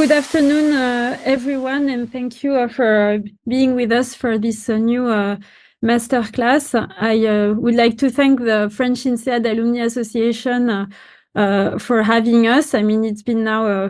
Good afternoon, everyone, and thank you for being with us for this new masterclass. I would like to thank the French INSEAD Alumni Association for having us. I mean, it's been now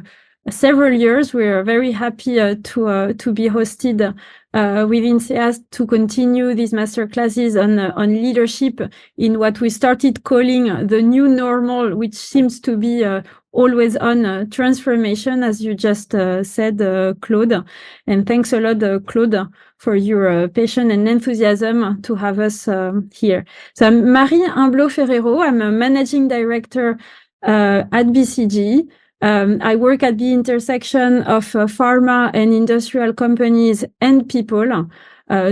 several years. We're very happy to be hosted with INSEAD to continue these masterclasses on leadership in what we started calling the new normal, which seems to be always on transformation, as you just said, Claude. And thanks a lot, Claude, for your patience and enthusiasm to have us here. So I'm Marie Humblot-Ferrero. I'm a managing director at BCG. I work at the intersection of pharma and industrial companies and people.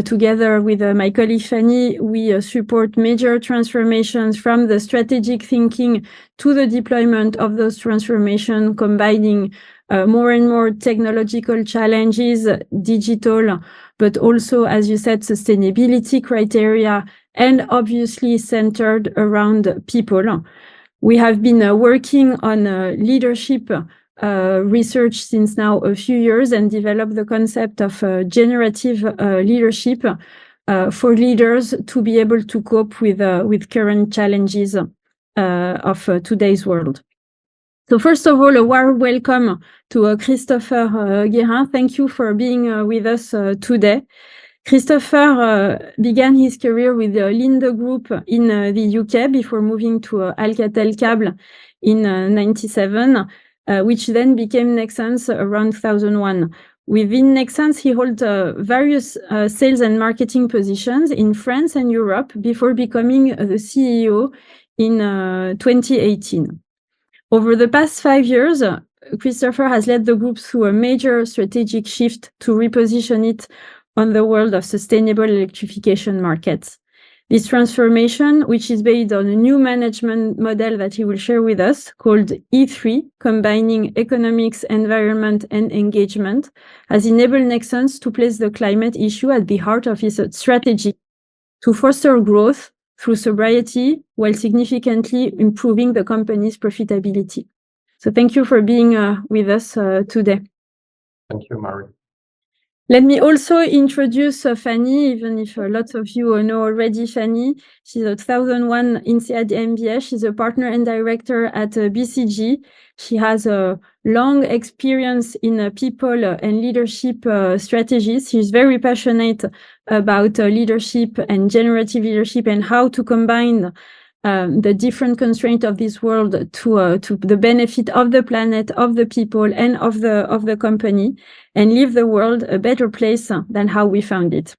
Together with my colleague Fanny, we support major transformations from the strategic thinking to the deployment of those transformations, combining more and more technological challenges, digital, but also, as you said, sustainability criteria, and obviously centered around people. We have been working on leadership research since now a few years and developed the concept of generative leadership for leaders to be able to cope with current challenges of today's world. So first of all, a warm welcome to Christophe Guérin. Thank you for being with us today. Christopher began his career with the Linde Group in the UK before moving to Alcatel-Câble in 97, which then became Nexans around 2001. Within Nexans, he held various sales and marketing positions in France and Europe before becoming the CEO in 2018. Over the past 5 years, Christopher has led the group through a major strategic shift to reposition it on the world of sustainable electrification markets. This transformation, which is based on a new management model that he will share with us, called E3, combining economics, environment, and engagement, has enabled Nexans to place the climate issue at the heart of its strategy to foster growth through sobriety while significantly improving the company's profitability. So thank you for being with us today. Thank you, Marie. Let me also introduce Fanny, even if lots of you know already Fanny. She's a 2001 INSEAD MBA. She's a partner and director at BCG. She has a long experience in people and leadership strategies. She's very passionate about leadership and generative leadership and how to combine the different constraints of this world to the benefit of the planet, of the people, and of the company, and leave the world a better place than how we found it.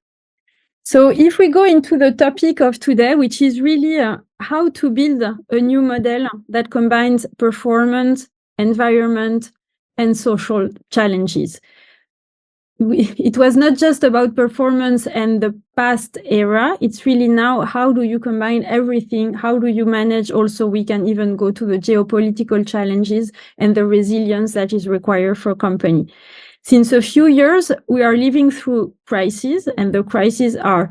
So if we go into the topic of today, which is really how to build a new model that combines performance, environment, and social challenges. It was not just about performance and the past era. It's really now, how do you combine everything? How do you manage? Also, we can even go to the geopolitical challenges and the resilience that is required for a company. Since a few years, we are living through crises, and the crises are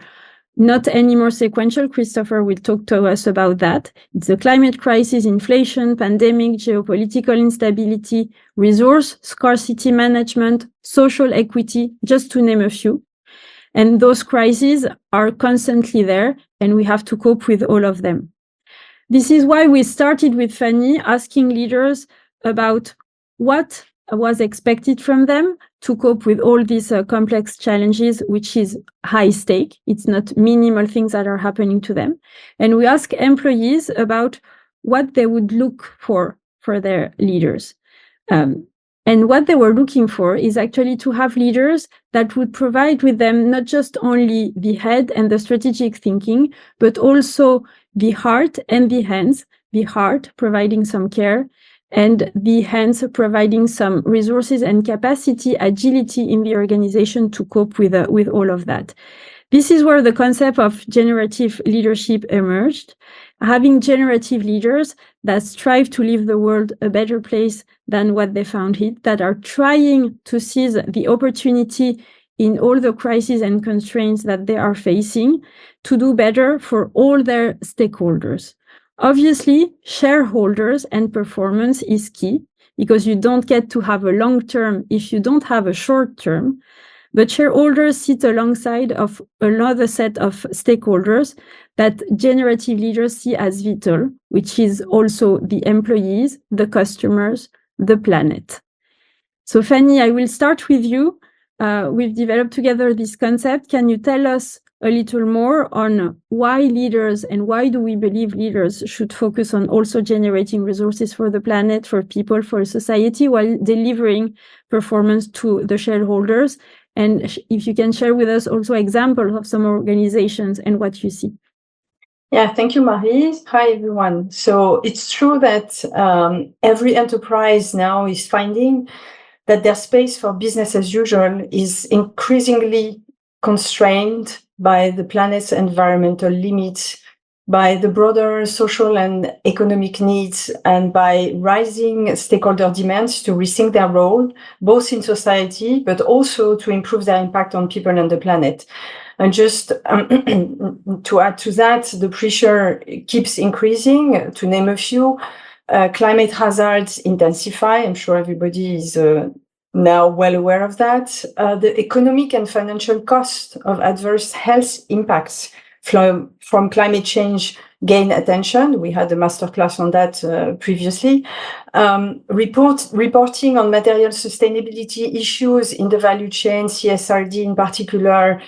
not anymore sequential. Christopher will talk to us about that. It's the climate crisis, inflation, pandemic, geopolitical instability, resource scarcity management, social equity, just to name a few. And those crises are constantly there, and we have to cope with all of them. This is why we started with Fanny asking leaders about what was expected from them to cope with all these complex challenges, which is high stake. It's not minimal things that are happening to them. And we ask employees about what they would look for their leaders. And what they were looking for is actually to have leaders that would provide with them not just only the head and the strategic thinking, but also the heart and the hands. The heart providing some care, and the hands providing some resources and capacity, agility in the organization to cope with all of that. This is where the concept of generative leadership emerged, having generative leaders that strive to leave the world a better place than what they found it, that are trying to seize the opportunity in all the crises and constraints that they are facing to do better for all their stakeholders. Obviously, shareholders and performance is key because you don't get to have a long term if you don't have a short term. But shareholders sit alongside of another set of stakeholders that generative leaders see as vital, which is also the employees, the customers, the planet. So Fanny, I will start with you. We've developed together this concept. Can you tell us a little more on why leaders and why do we believe leaders should focus on also generating resources for the planet, for people, for society, while delivering performance to the shareholders? And if you can share with us also examples of some organizations and what you see. Yeah, thank you, Marie. Hi, everyone. So it's true that every enterprise now is finding that their space for business as usual is increasingly constrained by the planet's environmental limits, by the broader social and economic needs, and by rising stakeholder demands to rethink their role, both in society, but also to improve their impact on people and the planet. And just to add to that, the pressure keeps increasing. To name a few, climate hazards intensify. I'm sure everybody is now well aware of that. The economic and financial cost of adverse health impacts from climate change gain attention. We had a masterclass on that previously. Reporting on material sustainability issues in the value chain, CSRD in particular,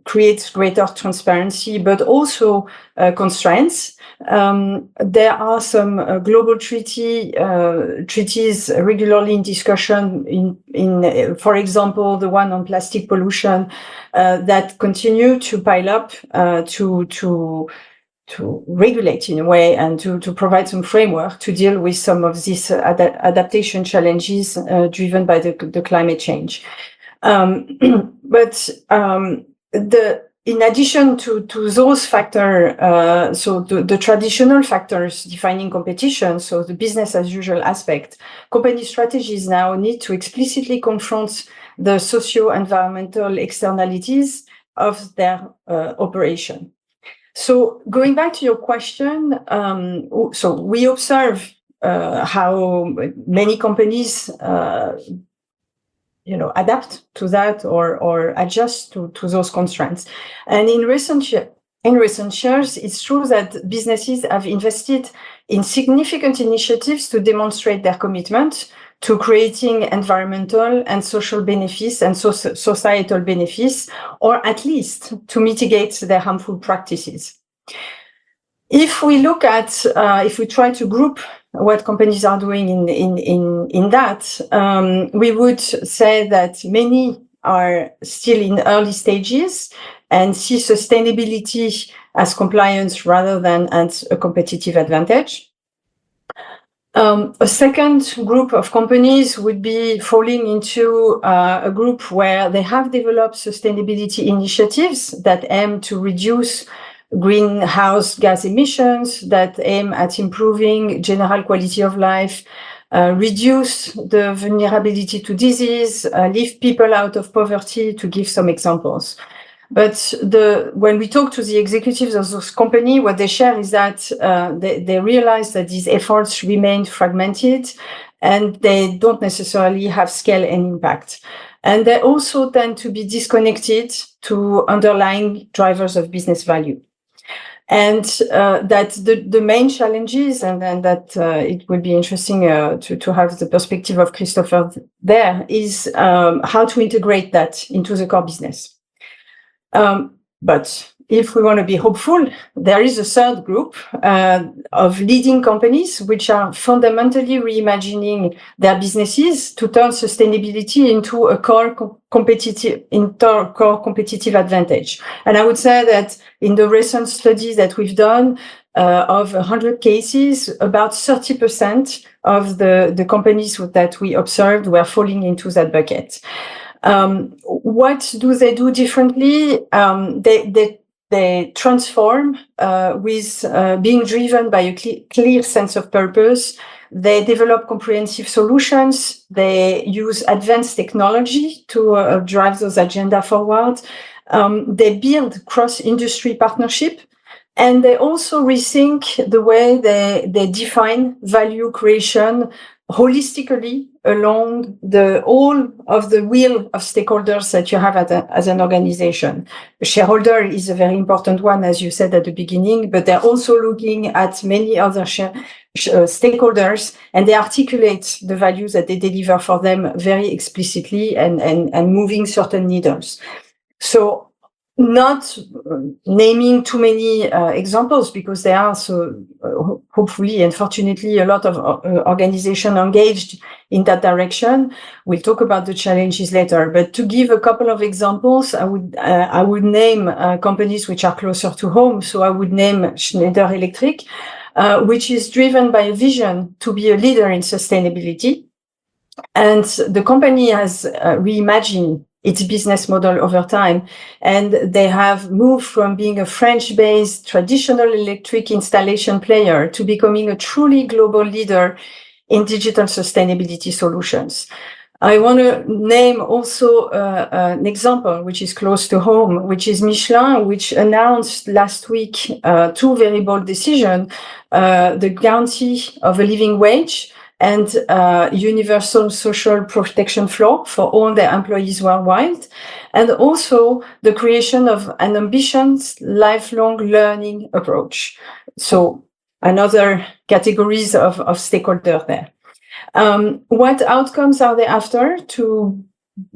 creates greater transparency, but also constraints. There are some global treaties regularly in discussion in for example, the one on plastic pollution, that continue to pile up to regulate in a way and to provide some framework to deal with some of these adaptation challenges driven by the climate change. In addition to those factors, so the traditional factors defining competition, so the business as usual aspect, company strategies now need to explicitly confront the socio-environmental externalities of their operation. So going back to your question, so we observe how many companies adapt to that or adjust to those constraints. And in recent years, it's true that businesses have invested in significant initiatives to demonstrate their commitment to creating environmental and social benefits and societal benefits, or at least to mitigate their harmful practices. If we look at, if we try to group what companies are doing in that, we would say that many are still in early stages and see sustainability as compliance rather than as a competitive advantage. A second group of companies would be falling into a group where they have developed sustainability initiatives that aim to reduce greenhouse gas emissions, that aim at improving general quality of life, reduce the vulnerability to disease, lift people out of poverty, to give some examples. But when we talk to the executives of those companies, what they share is that they realize that these efforts remain fragmented and they don't necessarily have scale and impact. And they also tend to be disconnected to underlying drivers of business value. And that the main challenges, and then that it would be interesting to have the perspective of Christophe there, is how to integrate that into the core business. But if we want to be hopeful, there is a third group of leading companies which are fundamentally reimagining their businesses to turn sustainability into a core competitive advantage. And I would say that in the recent studies that we've done, of 100 cases, about 30% of the companies that we observed were falling into that bucket. What do they do differently? They transform with being driven by a clear sense of purpose. They develop comprehensive solutions. They use advanced technology to drive those agenda forward. They build cross-industry partnership. And they also rethink the way they define value creation holistically along all of the wheel of stakeholders that you have as an organization. A shareholder is a very important one, as you said at the beginning, but they're also looking at many other stakeholders, and they articulate the values that they deliver for them very explicitly and moving certain needles. So not naming too many examples, because there are hopefully and fortunately a lot of organizations engaged in that direction. We'll talk about the challenges later, but to give a couple of examples, I would name companies which are closer to home. So I would name Schneider Electric, which is driven by a vision to be a leader in sustainability. And the company has reimagined its business model over time, and they have moved from being a French-based traditional electric installation player to becoming a truly global leader in digital sustainability solutions. I want to name also an example which is close to home, which is Michelin, which announced last week two very bold decisions, the guarantee of a living wage and universal social protection floor for all their employees worldwide, and also the creation of an ambitious lifelong learning approach. So another categories of stakeholder there. What outcomes are they after to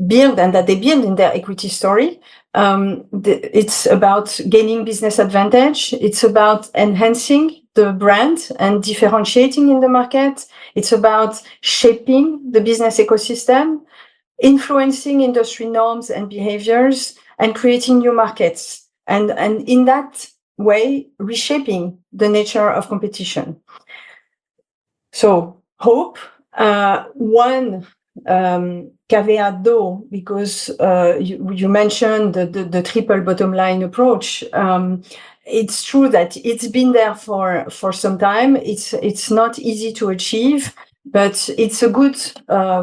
build, and that they build in their equity story? It's about gaining business advantage. It's about enhancing the brand and differentiating in the market. It's about shaping the business ecosystem, influencing industry norms and behaviors, and creating new markets. And in that way, reshaping the nature of competition. So hope, one caveat though, because you mentioned the triple bottom line approach. It's true that it's been there for some time. It's not easy to achieve, but it's a good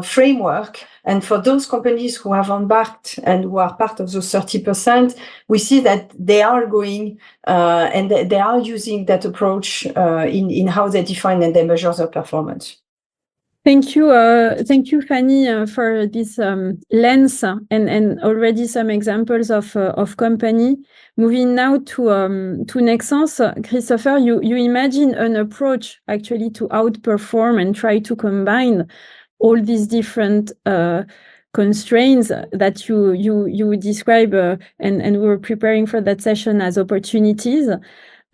framework. And for those companies who have embarked and who are part of those 30%, we see that they are going and they are using that approach in how they define and they measure their performance. Thank you, Fanny, for this lens and already some examples of company. Moving now to Nexans, Christopher, you imagine an approach actually to outperform and try to combine all these different constraints that you describe, and we were preparing for that session as opportunities.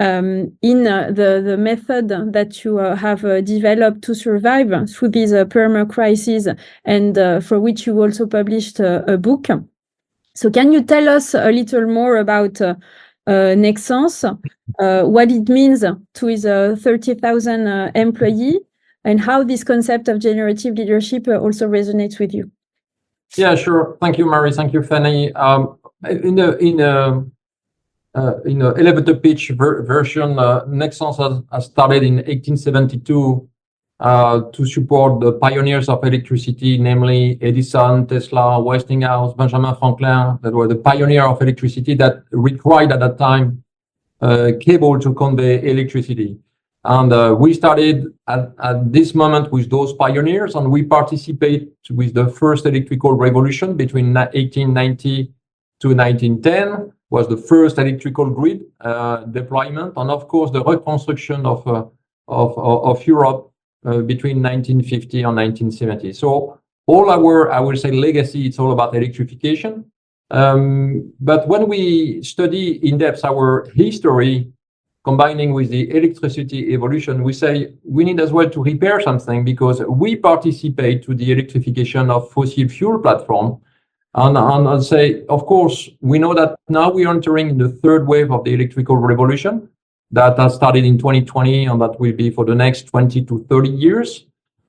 In the method that you have developed to survive through this perma crisis, and for which you also published a book. So can you tell us a little more about Nexans, what it means to his 30,000 employee, and how this concept of generative leadership also resonates with you? Yeah, sure. Thank you, Marie. Thank you, Fanny. In the elevator pitch version, Nexans has started in 1872 to support the pioneers of electricity, namely Edison, Tesla, Westinghouse, Benjamin Franklin, that were the pioneer of electricity that required at that time cable to convey electricity. And we started at this moment with those pioneers, and we participate with the first electrical revolution between 1890 to 1910. Was the first electrical grid deployment, and of course the reconstruction of Europe between 1950 and 1970. So all our, I would say, legacy, it's all about electrification. But when we study in depth our history, combining with the electricity evolution, we say we need as well to repair something, because we participate to the electrification of fossil fuel platform. And I'll say, of course, we know that now we are entering the third wave of the electrical revolution that has started in 2020, and that will be for the next 20 to 30 years.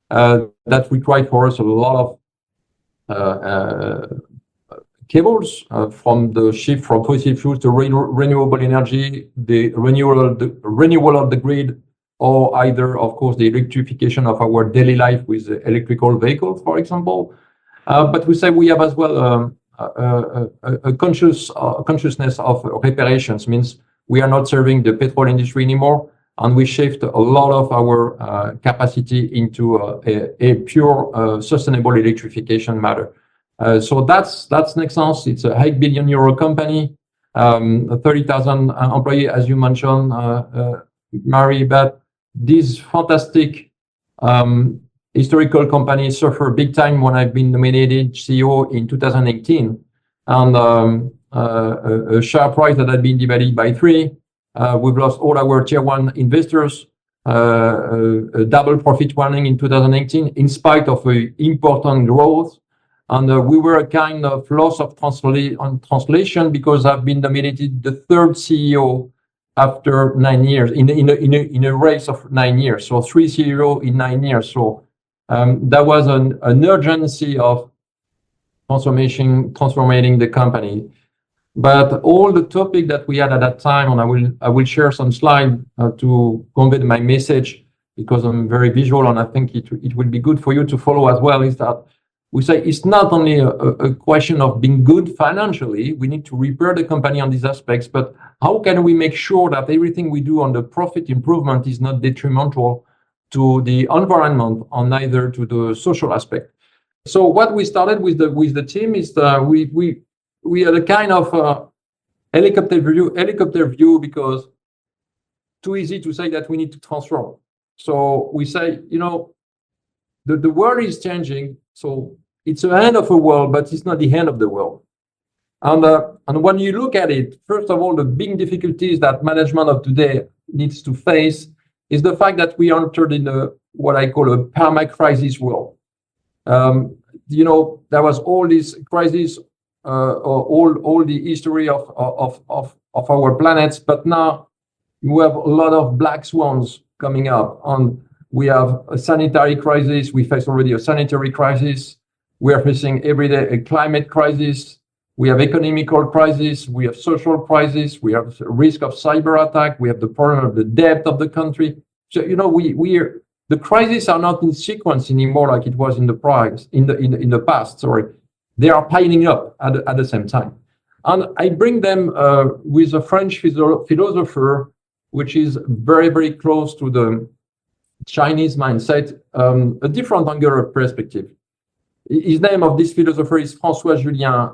That requires for us a lot of cables from the shift from fossil fuels to renewable energy, the renewal of the grid, or either, of course, the electrification of our daily life with electrical vehicles, for example. But we say we have as well a consciousness of reparations, means we are not serving the petrol industry anymore. and we shift a lot of our capacity into a pure sustainable electrification matter. So that's Nexans. It's a 8 billion euro company, 30,000 employees, as you mentioned, Marie. But these fantastic historical companies suffer big time when I've been nominated CEO in 2018, and a share price that had been divided by 3. We've lost all our tier 1 investors, a double profit warning in 2018, in spite of important growth. And we were a kind of loss of translation because I've been nominated the 3rd CEO after 9 years in a race of 9 years. So 3 CEO in 9 years. So there was an urgency of transforming the company. But all the topic that we had at that time, and I will share some slide to convey my message, because I'm very visual and I think it will be good for you to follow as well, is that we say it's not only a question of being good financially, we need to repair the company on these aspects, but how can we make sure that everything we do on the profit improvement is not detrimental to the environment or neither to the social aspect? So what we started with the team is we had a kind of helicopter view, because too easy to say that we need to transform. So we say, the world is changing, so it's the end of the world, but it's not the end of the world. And when you look at it, first of all, the big difficulties that management of today needs to face is the fact that we entered in what I call a perma-crisis world. There was all these crises, all the history of our planets, but now we have a lot of black swans coming up, and we have a sanitary crisis. We face already a sanitary crisis. We are facing every day a climate crisis. We have economical crisis. We have social crisis. We have risk of cyber attack. We have the problem of the debt of the country. So the crises are not in sequence anymore like it was in the past. Sorry, they are piling up at the same time. And I bring them with a French philosopher, which is very, very close to the Chinese mindset, a different angle of perspective. His name of this philosopher is François Julien.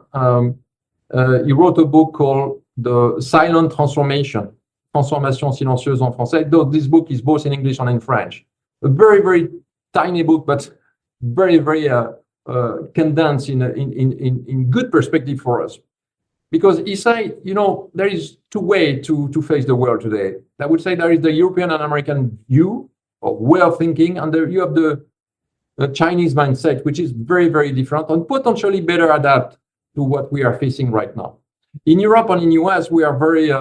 He wrote a book called The Silent Transformation, Transformation silencieuse en français. Though this book is both in English and in French. A very, very tiny book, but very, very condensed in good perspective for us. Because he said, there is 2 ways to face the world today. I would say there is the European and American view or way of thinking, and there you have the Chinese mindset, which is very, very different and potentially better adapt to what we are facing right now. In Europe and in US, we are very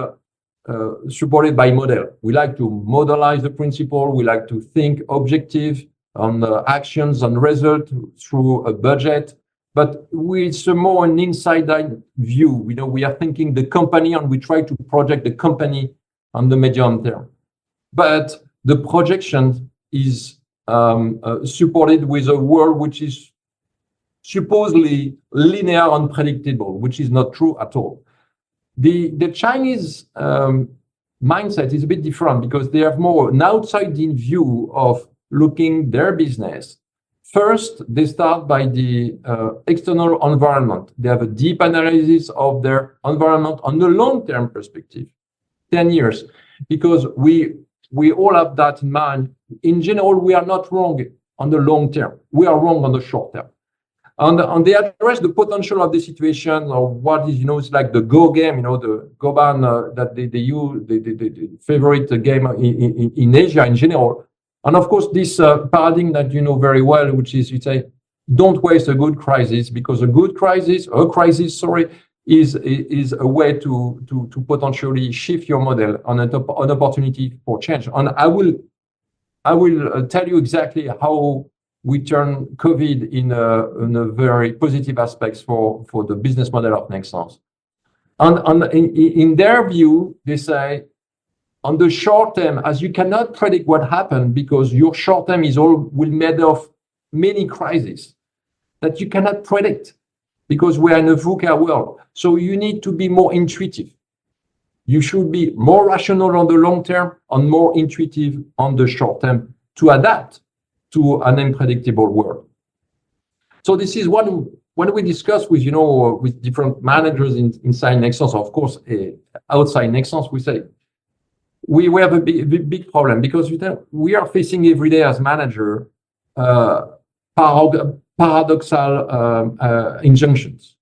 supported by model. We like to modelize the principle. We like to think objective on actions and result through a budget. But it's more an inside-out view. We are thinking the company, and we try to project the company on the medium term. But the projection is supported with a world which is supposedly linear and predictable, which is not true at all. The Chinese mindset is a bit different because they have more an outside-in view of looking their business. First, they start by the external environment. They have a deep analysis of their environment on the long-term perspective, 10 years, because we all have that in mind. In general, we are not wrong on the long term. We are wrong on the short term. And they address the potential of the situation, or what is, it's like the Go game, the Goban that they use, the favorite game in Asia in general. And of course, this paradigm that you know very well, which is, you say, don't waste a good crisis, because a crisis, is a way to potentially shift your model on an opportunity for change. And I will tell you exactly how we turn COVID in a very positive aspects for the business model of Nexans. And in their view, they say, on the short term, as you cannot predict what happened, because your short term will made of many crises that you cannot predict, because we are in a VUCA world. So you need to be more intuitive. You should be more rational on the long term and more intuitive on the short term to adapt to an unpredictable world. So this is when we discuss with, with different managers inside Nexans, of course, outside Nexans, we say, we have a big problem because we are facing every day as manager paradoxal injunctions.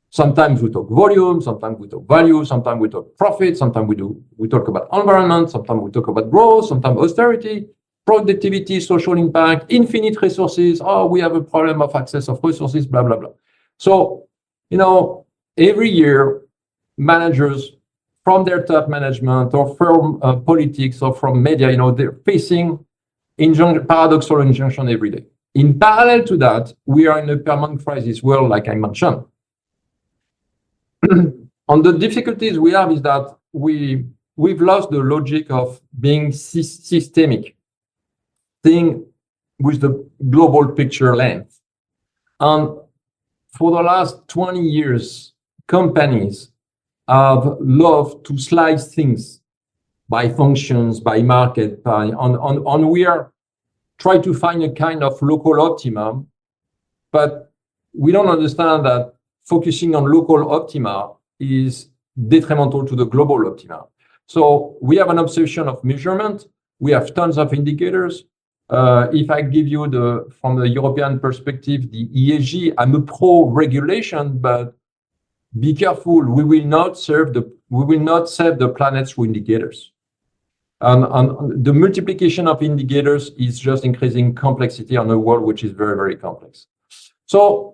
Sometimes we talk volume, sometimes we talk value, sometimes we talk profit, sometimes we talk about environment, sometimes we talk about growth, sometimes austerity, productivity, social impact, infinite resources. Oh, we have a problem of access of resources, blah, blah, blah. So, every year, managers from their top management or from politics or from media, they're facing paradoxal injunction every day. In parallel to that, we are in a permanent crisis world, like I mentioned. And the difficulties we have is that we've lost the logic of being systemic, seeing with the global picture lens. And for the last 20 years, companies have loved to slice things by functions, by market, and we are trying to find a kind of local optimum, but we don't understand that focusing on local optima is detrimental to the global optima. So we have an obsession of measurement. We have tons of indicators. If I give you from the European perspective, the ESG, I'm a pro regulation, but be careful. We will not save the planet through indicators. And the multiplication of indicators is just increasing complexity on a world which is very, very complex. So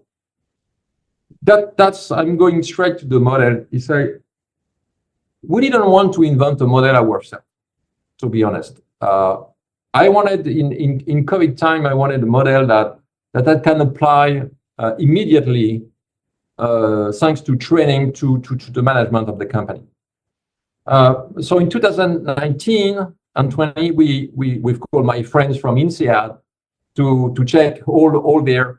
that's I'm going straight to the model. It's like we didn't want to invent a model ourselves, to be honest. I wanted in COVID time, I wanted a model that can apply immediately thanks to training to the management of the company. So in 2019 and 20, we've called my friends from INSEAD to check all their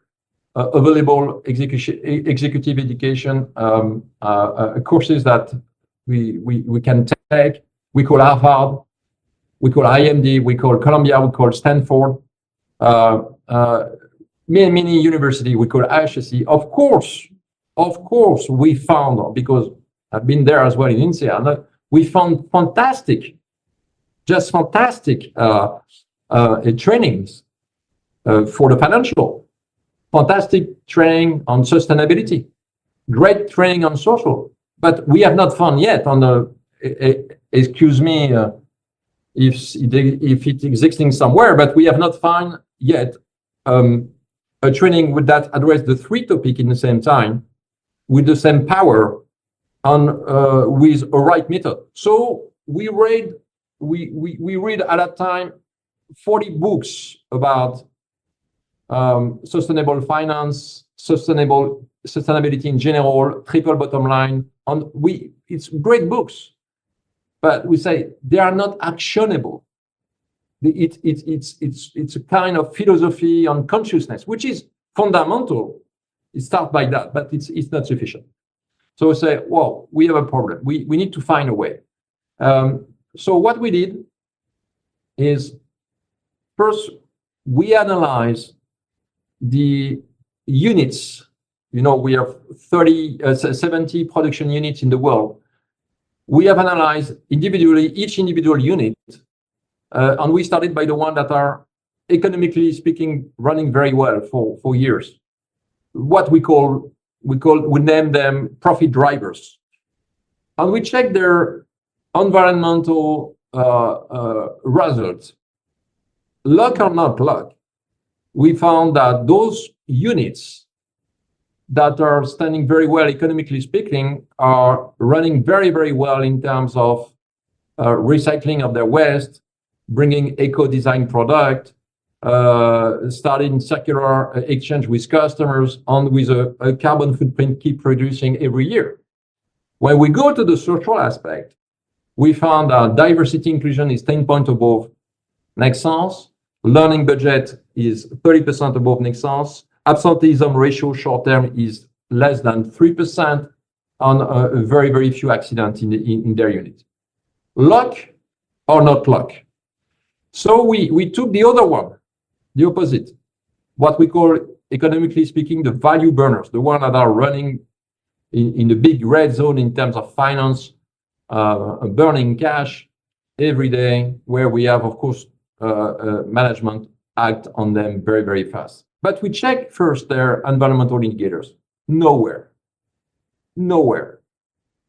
available executive education courses that we can take. We call Harvard, we call IMD, we call Columbia, we call Stanford, many universities, we call HSC. Of course, we found, because I've been there as well in INSEAD, we found fantastic trainings for the financial, fantastic training on sustainability, great training on social, but we have not found yet on the, excuse me, if it's existing somewhere, but we have not found yet a training that address the three topics in the same time with the same power and with a right method. So we read at that time 40 books about sustainable finance, sustainability in general, triple bottom line, and it's great books, but we say they are not actionable. It's a kind of philosophy on consciousness, which is fundamental. It starts by that, but it's not sufficient. So we say, well, we have a problem. We need to find a way. So what we did is, first, we analyze the units. We have 70 production units in the world. We have analyzed individually each individual unit, and we started by the one that are, economically speaking, running very well for years. What we name them profit drivers, and we check their environmental results. Luck or not luck, we found that those units that are standing very well, economically speaking, are running very, very well in terms of recycling of their waste, bringing eco-design product, starting circular exchange with customers, and with a carbon footprint keep reducing every year. When we go to the social aspect, we found that diversity inclusion is 10 points above Nexans, learning budget is 30% above Nexans, absenteeism ratio short term is less than 3%, and very, very few accidents in their unit. luck or not luck. So we took the other one, the opposite, what we call, economically speaking, the value burners, the ones that are running in the big red zone in terms of finance, burning cash every day, where we have, of course, management act on them very, very fast. But we check first their environmental indicators. Nowhere.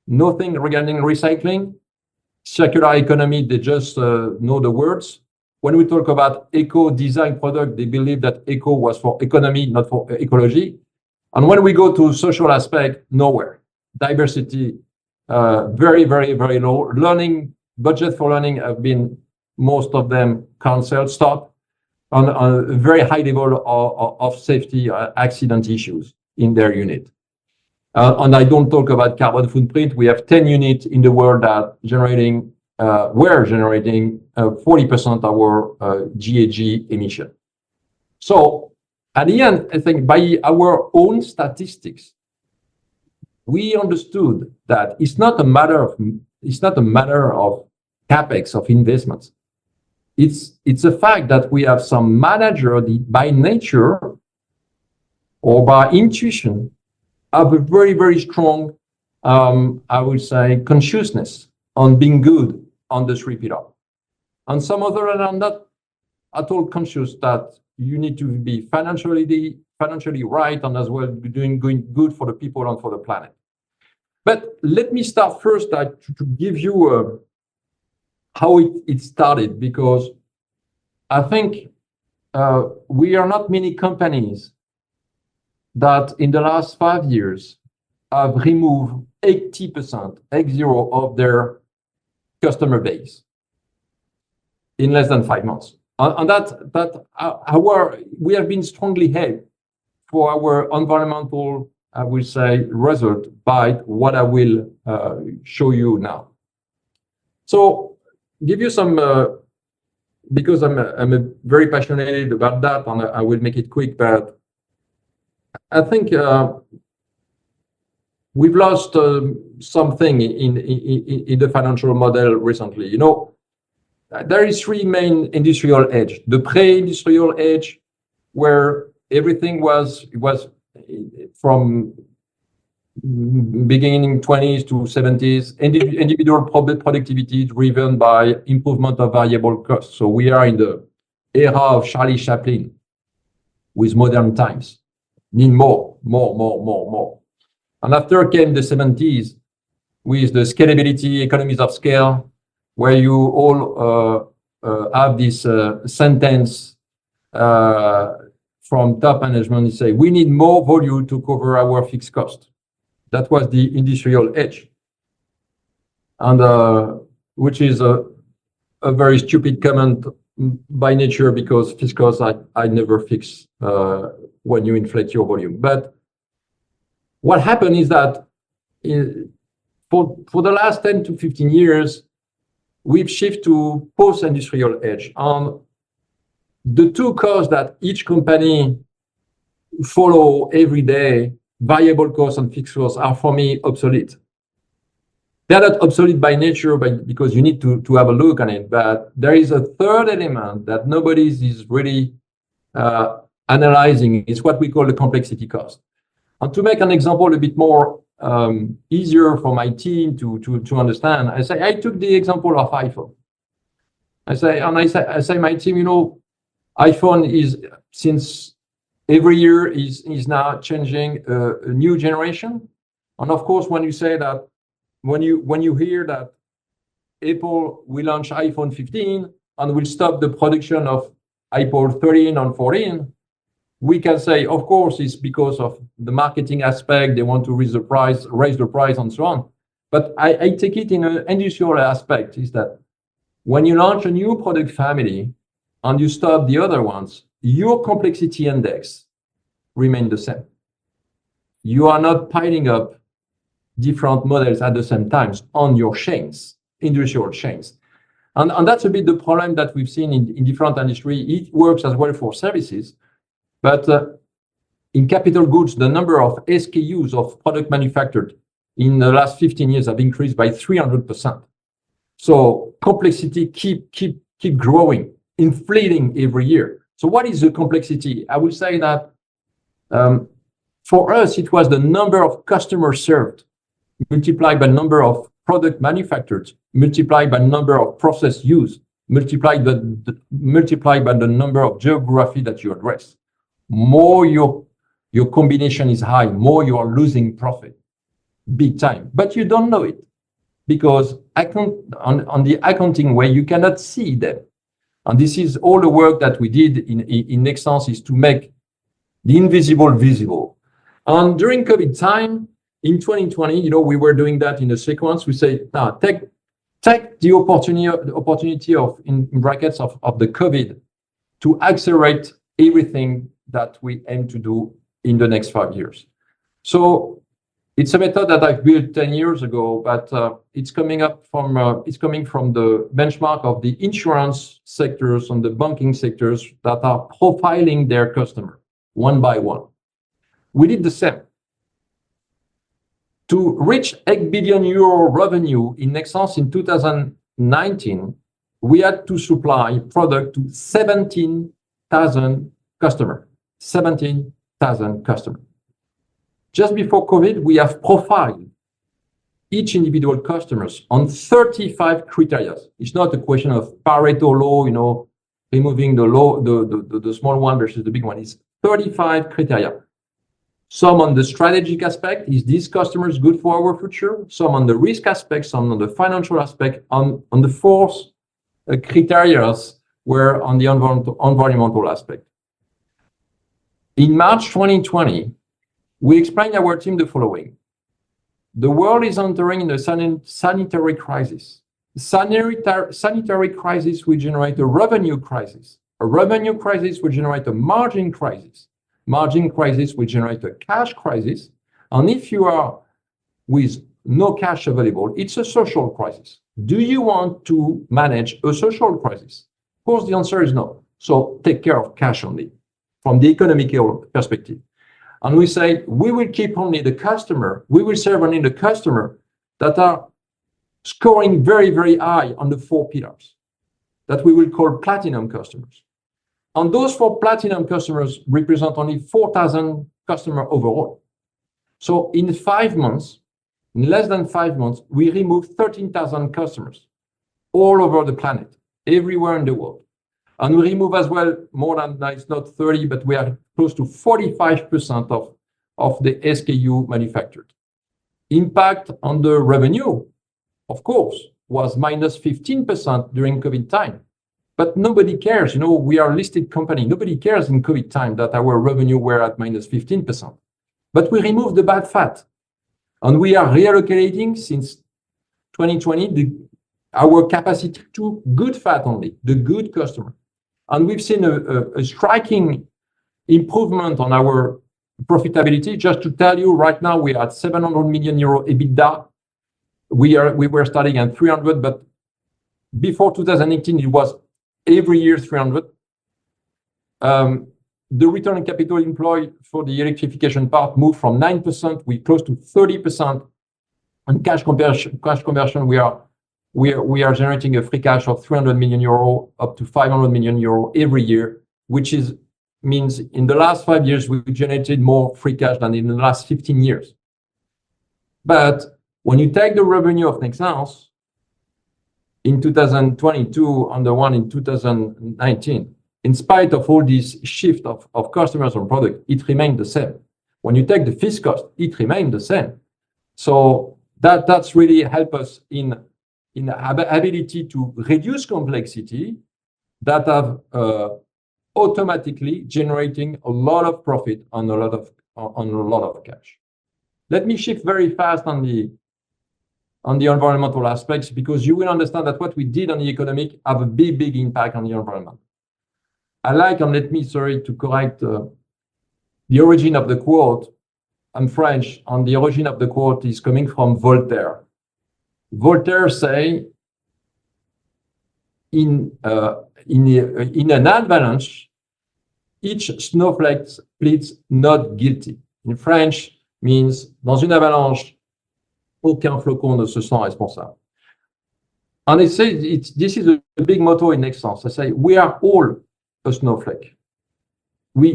Nothing regarding recycling, circular economy, they just know the words. When we talk about eco-design product, they believe that eco was for economy, not for ecology. And when we go to social aspect, nowhere. Diversity, very, very, very low. Learning, budget for learning have been, most of them canceled, stopped, on a very high level of safety, accident issues in their unit. And I don't talk about carbon footprint. We have 10 units in the world that were generating 40% of our GHG emission. So at the end, I think by our own statistics, we understood that it's not a matter of capex, of investments. It's a fact that we have some manager by nature or by intuition have a very, very strong, I would say, consciousness on being good on the 3 pillars. And some other are not at all conscious that you need to be financially right and as well going good for the people and for the planet. But let me start first to give you how it started, because I think we are not many companies that in the last 5 years have removed 80% of their customer base in less than 5 months. And we have been strongly helped for our environmental, I will say, result by what I will show you now. So give you some, because I'm very passionate about that, and I will make it quick, but I think we've lost something in the financial model recently. You know, there is 3 main industrial age. The pre-industrial age, where everything was from beginning 20s to 70s, individual productivity driven by improvement of variable costs. So we are in the era of Charlie Chaplin with modern times. Need more. And after came the 70s with the scalability, economies of scale, where you all have this sentence from top management, you say, we need more volume to cover our fixed cost. That was the industrial age. And which is a very stupid comment by nature, because fixed costs I never fix when you inflate your volume. But what happened is that for the last 10 to 15 years, we've shifted to post-industrial age. And the 2 costs that each company follow every day, variable costs and fixed costs, are for me obsolete. They're not obsolete by nature, because you need to have a look on it. But there is a third element that nobody is really analyzing. It's what we call the complexity cost. And to make an example a bit more easier for my team to understand, I took the example of iPhone. I say my team, you know, iPhone is, since every year is now changing a new generation. And of course, when you say that, when you hear that Apple will launch iPhone 15 and will stop the production of Apple 13 and 14, we can say, of course, it's because of the marketing aspect. They want to raise the price and so on. But I take it in an industrial aspect, is that when you launch a new product family and you stop the other ones, your complexity index remains the same. You are not piling up different models at the same time on your chains, industrial chains. And that's a bit the problem that we've seen in different industries. It works as well for services, but in capital goods, the number of SKUs of product manufactured in the last 15 years have increased by 300%. So complexity keep growing, inflating every year. So what is the complexity? I would say that for us, it was the number of customers served multiplied by number of product manufactured, multiplied by number of process used, multiplied by the number of geography that you address. More your combination is high, more you are losing profit, big time. But you don't know it because on the accounting way, you cannot see them. And this is all the work that we did in Nexans is to make the invisible visible. And during COVID time, in 2020, we were doing that in a sequence. We say, now take the opportunity of, in brackets, of the COVID to accelerate everything that we aim to do in the next 5 years. So it's a method that I've built 10 years ago, but it's coming from the benchmark of the insurance sectors and the banking sectors that are profiling their customer one by one. We did the same. To reach 8 billion euro revenue in Nexans in 2019, we had to supply product to 17,000 customers. 17,000 customers. Just before COVID, we have profiled each individual customers on 35 criteria. It's not a question of Pareto law, removing the small one versus the big one. It's 35 criteria. Some on the strategic aspect, is these customers good for our future? Some on the risk aspect, some on the financial aspect. On the fourth criteria were on the environmental aspect. In March 2020, we explained our team the following. The world is entering in a sanitary crisis. Sanitary crisis will generate a revenue crisis. A revenue crisis will generate a margin crisis. Margin crisis will generate a cash crisis. And if you are with no cash available, it's a social crisis. Do you want to manage a social crisis? Of course, the answer is no. So take care of cash only from the economic perspective. And we say, we will keep only the customer, we will serve only the customer that are scoring very, very high on the 4 pillars that we will call platinum customers. And those 4 platinum customers represent only 4,000 customers overall. So in 5 months, in less than 5 months, we removed 13,000 customers all over the planet, everywhere in the world. And we remove as well more than, it's not 30, but we are close to 45% of the SKU manufactured. Impact on the revenue, of course, was minus 15% during COVID time. But nobody cares, we are a listed company. Nobody cares in COVID time that our revenue were at minus 15%. But we removed the bad fat. And we are reallocating since 2020 our capacity to good fat only, the good customer. And we've seen a striking improvement on our profitability. Just to tell you, right now we are at 700 million euro EBITDA. We were starting at 300, but before 2018, it was every year 300. The return on capital employed for the electrification part moved from 9%, we close to 30%. And cash conversion, we are generating a free cash of 300 million euro up to 500 million euro every year, which means in the last 5 years, we generated more free cash than in the last 15 years. But when you take the revenue of Nexans in 2022 and the one in 2019, in spite of all this shift of customers and product, it remained the same. When you take the fixed cost, it remained the same. So that's really helped us in ability to reduce complexity that have automatically generating a lot of profit on a lot of cash. Let me shift very fast on the environmental aspects, because you will understand that what we did on the economic have a big impact on the environment. And let me, to correct the origin of the quote. I'm French, and the origin of the quote is coming from Voltaire. Voltaire say, in an avalanche, each snowflake pleads not guilty. In French means, dans une avalanche, aucun flocon ne se sent responsable. And I say this is a big motto in Nexans. I say we are all a snowflake. We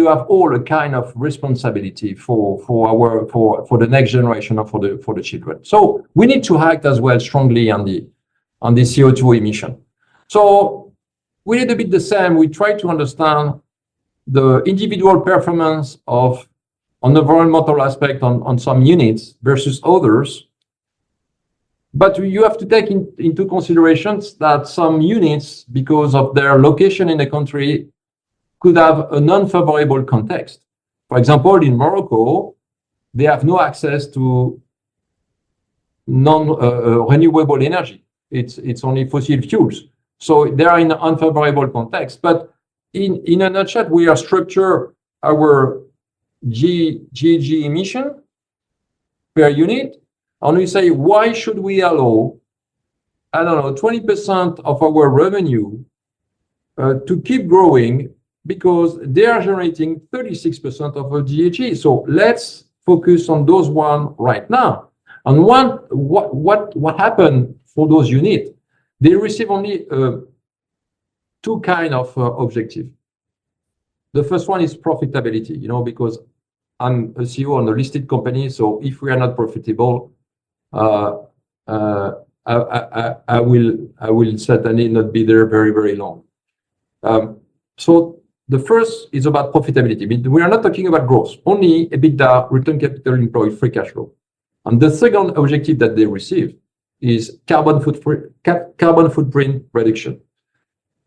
have all a kind of responsibility for the next generation or for the children. So we need to act as well strongly on the CO2 emission. So we did a bit the same. We try to understand the individual performance of on environmental aspect on some units versus others. But you have to take into considerations that some units, because of their location in the country, could have an unfavorable context. For example, in Morocco, they have no access to non-renewable energy. It's only fossil fuels. So they are in an unfavorable context. But in a nutshell, we are structure our GHG emission per unit, and we say, why should we allow, I don't know, 20% of our revenue to keep growing because they are generating 36% of our GHG. So let's focus on those one right now. And what happened for those units? They receive only two kind of objective. The first one is profitability, because I'm a CEO on a listed company. So if we are not profitable, I will certainly not be there very, very long. So the first is about profitability. We are not talking about growth, only EBITDA, return capital employed, free cash flow. And the second objective that they receive is carbon footprint reduction.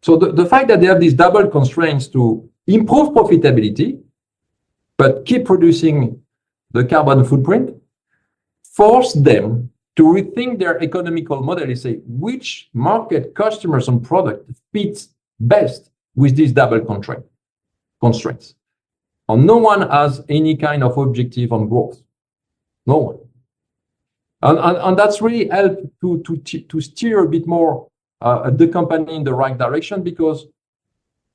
So the fact that they have these double constraints to improve profitability, but keep reducing the carbon footprint, force them to rethink their economical model and say which market, customers, and product fits best with these double constraints. And no one has any kind of objective on growth. No one. And that's really helped to steer a bit more the company in the right direction, because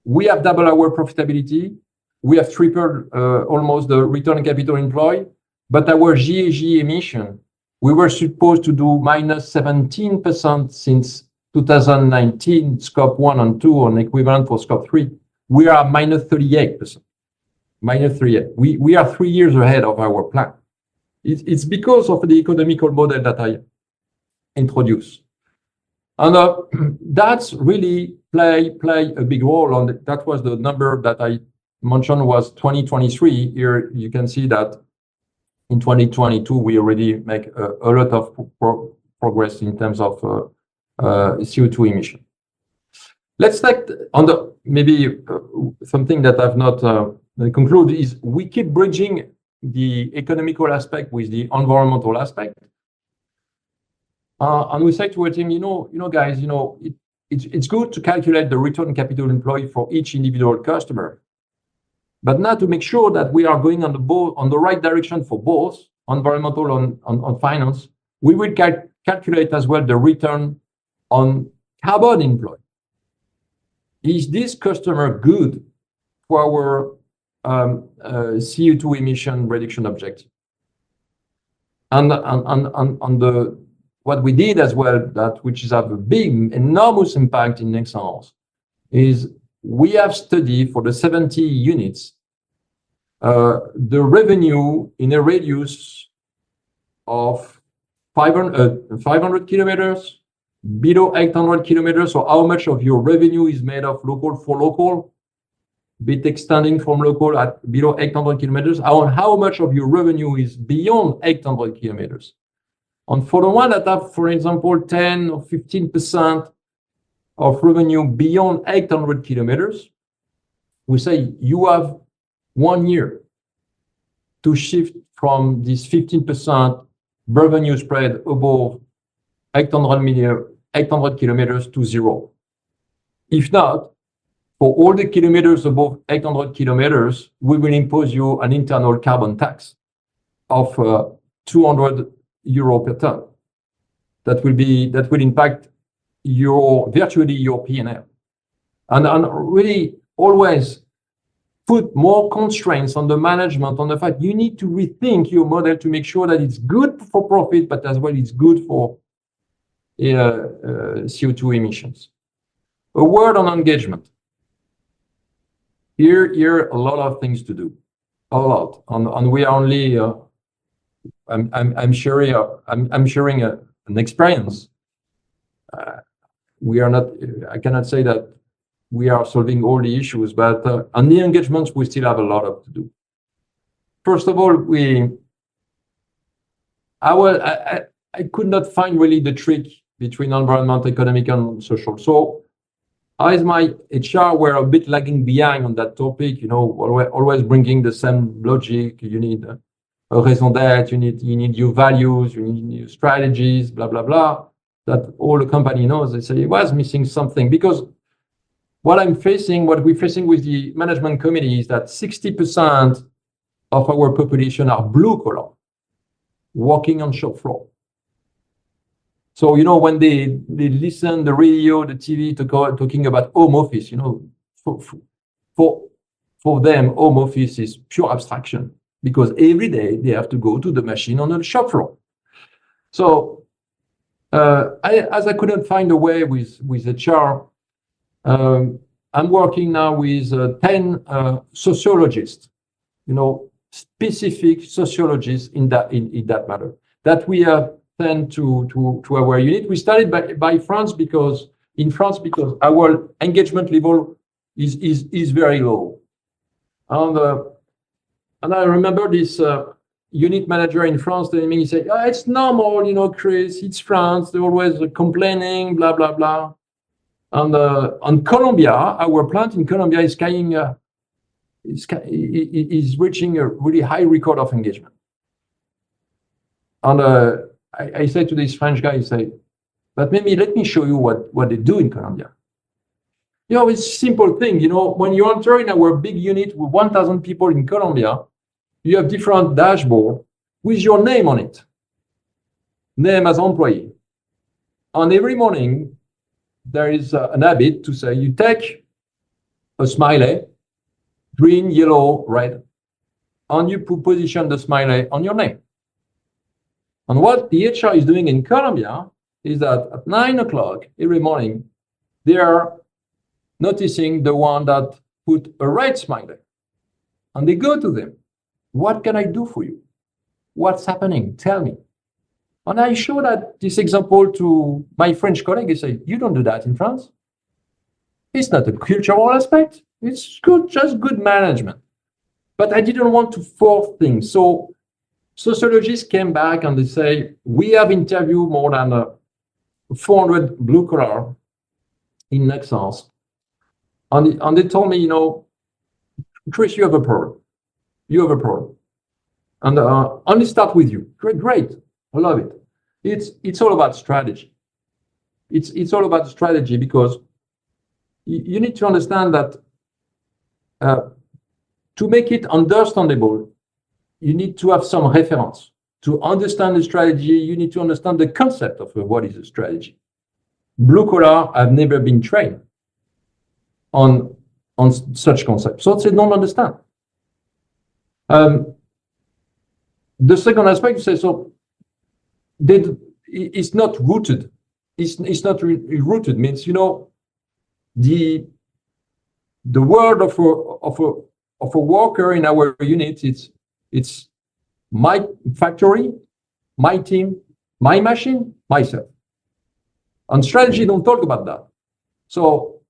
we have doubled our profitability. We have tripled almost the return on capital employed, but our GHG emission, we were supposed to do minus 17% since 2019, scope 1 and 2, and equivalent for scope 3. We are minus 38%. Minus 38. We are 3 years ahead of our plan. It's because of the economical model that I introduced. And that's really play a big role on that was the number that I mentioned was 2023. Here you can see that in 2022, we already make a lot of progress in terms of CO2 emission. Let's take on the maybe something that I've not concluded is we keep bridging the economical aspect with the environmental aspect. And we say to our team, guys, it's good to calculate the return on capital employed for each individual customer, but now to make sure that we are going on the right direction for both environmental and finance, we will calculate as well the return on carbon employed. Is this customer good for our CO2 emission reduction objective? And what we did as well, which is have a big, enormous impact in Nexans, is we have studied for the 70 units the revenue in a radius of 500 kilometers, below 800 kilometers. So how much of your revenue is made of local for local, bit extending from local at below 800 kilometers, how much of your revenue is beyond 800 kilometers. And for the one that have, for example, 10 or 15% of revenue beyond 800 kilometers, we say you have 1 year to shift from this 15% revenue spread above 800 kilometers to zero. If not, for all the kilometers above 800 kilometers, we will impose you an internal carbon tax of 200 euro per ton. That will impact virtually your P&L. And really always put more constraints on the management, on the fact you need to rethink your model to make sure that it's good for profit, but as well it's good for CO2 emissions. A word on engagement. Here, a lot of things to do, a lot, and we are only. I'm sharing an experience. We are not. I cannot say that we are solving all the issues, but on the engagements, we still have a lot to do. First of all, I could not find really the trick between environment, economic, and social. So, as my HR were a bit lagging behind on that topic, you know, always bringing the same logic. You need a raison d'être, you need your values, you need your strategies, blah blah blah. That all the company knows. They say it was missing something, because what we're facing with the management committee is that 60% of our population are blue collar, working on shop floor. So, you know, when they listen the radio, the TV talking about home office, you know, for them, home office is pure abstraction, because every day they have to go to the machine on the shop floor. So, as I couldn't find a way with HR, I'm working now with 10 sociologists, you know, specific sociologists in that matter, that we have sent to our unit. We started by France because our engagement level is very low. And I remember this unit manager in France telling me, he said, oh, it's normal, you know, Chris, it's France, they're always complaining, blah, blah, blah. And on Colombia, our plant in Colombia is reaching a really high record of engagement. And I said to this French guy, I say, but maybe let me show you what they do in Colombia. You know, it's a simple thing. You know, when you enter in our big unit with 1,000 people in Colombia, you have different dashboard with your name on it, name as employee. And every morning, there is an habit to say, you take a smiley, green, yellow, red, and you position the smiley on your name. And what the HR is doing in Colombia is that at 9 o'clock every morning, they are noticing the one that put a red smiley. And they go to them. What can I do for you? What's happening? Tell me. And I show this example to my French colleague. I say, you don't do that in France. It's not a cultural aspect. It's good, just good management. But I didn't want to force things. So sociologists came back and they say, we have interviewed more than 400 blue collar in Nexans. And they told me, you know, Chris, you have a problem. You have a problem. And only start with you. Great. I love it. It's all about strategy. It's all about strategy, because you need to understand that to make it understandable, you need to have some reference. To understand the strategy, you need to understand the concept of what is a strategy. Blue collar have never been trained on such concepts, so they don't understand. The second aspect, you say, so it's not rooted. It's not rooted. Means, you know, the word of a worker in our unit. It's my factory, my team, my machine, myself. And strategy don't talk about that. So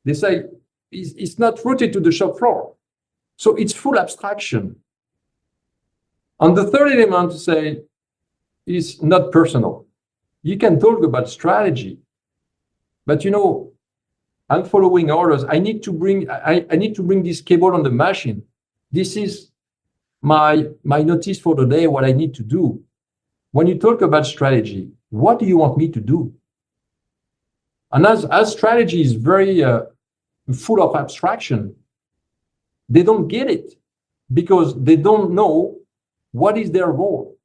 they say it's not rooted to the shop floor. So it's full abstraction. And the third element to say is not personal. You can talk about strategy, but you know, I'm following orders. I need to bring this cable on the machine. This is my notice for the day, what I need to do. When you talk about strategy, what do you want me to do? And as strategy is very full of abstraction, they don't get it because they don't know what is their role.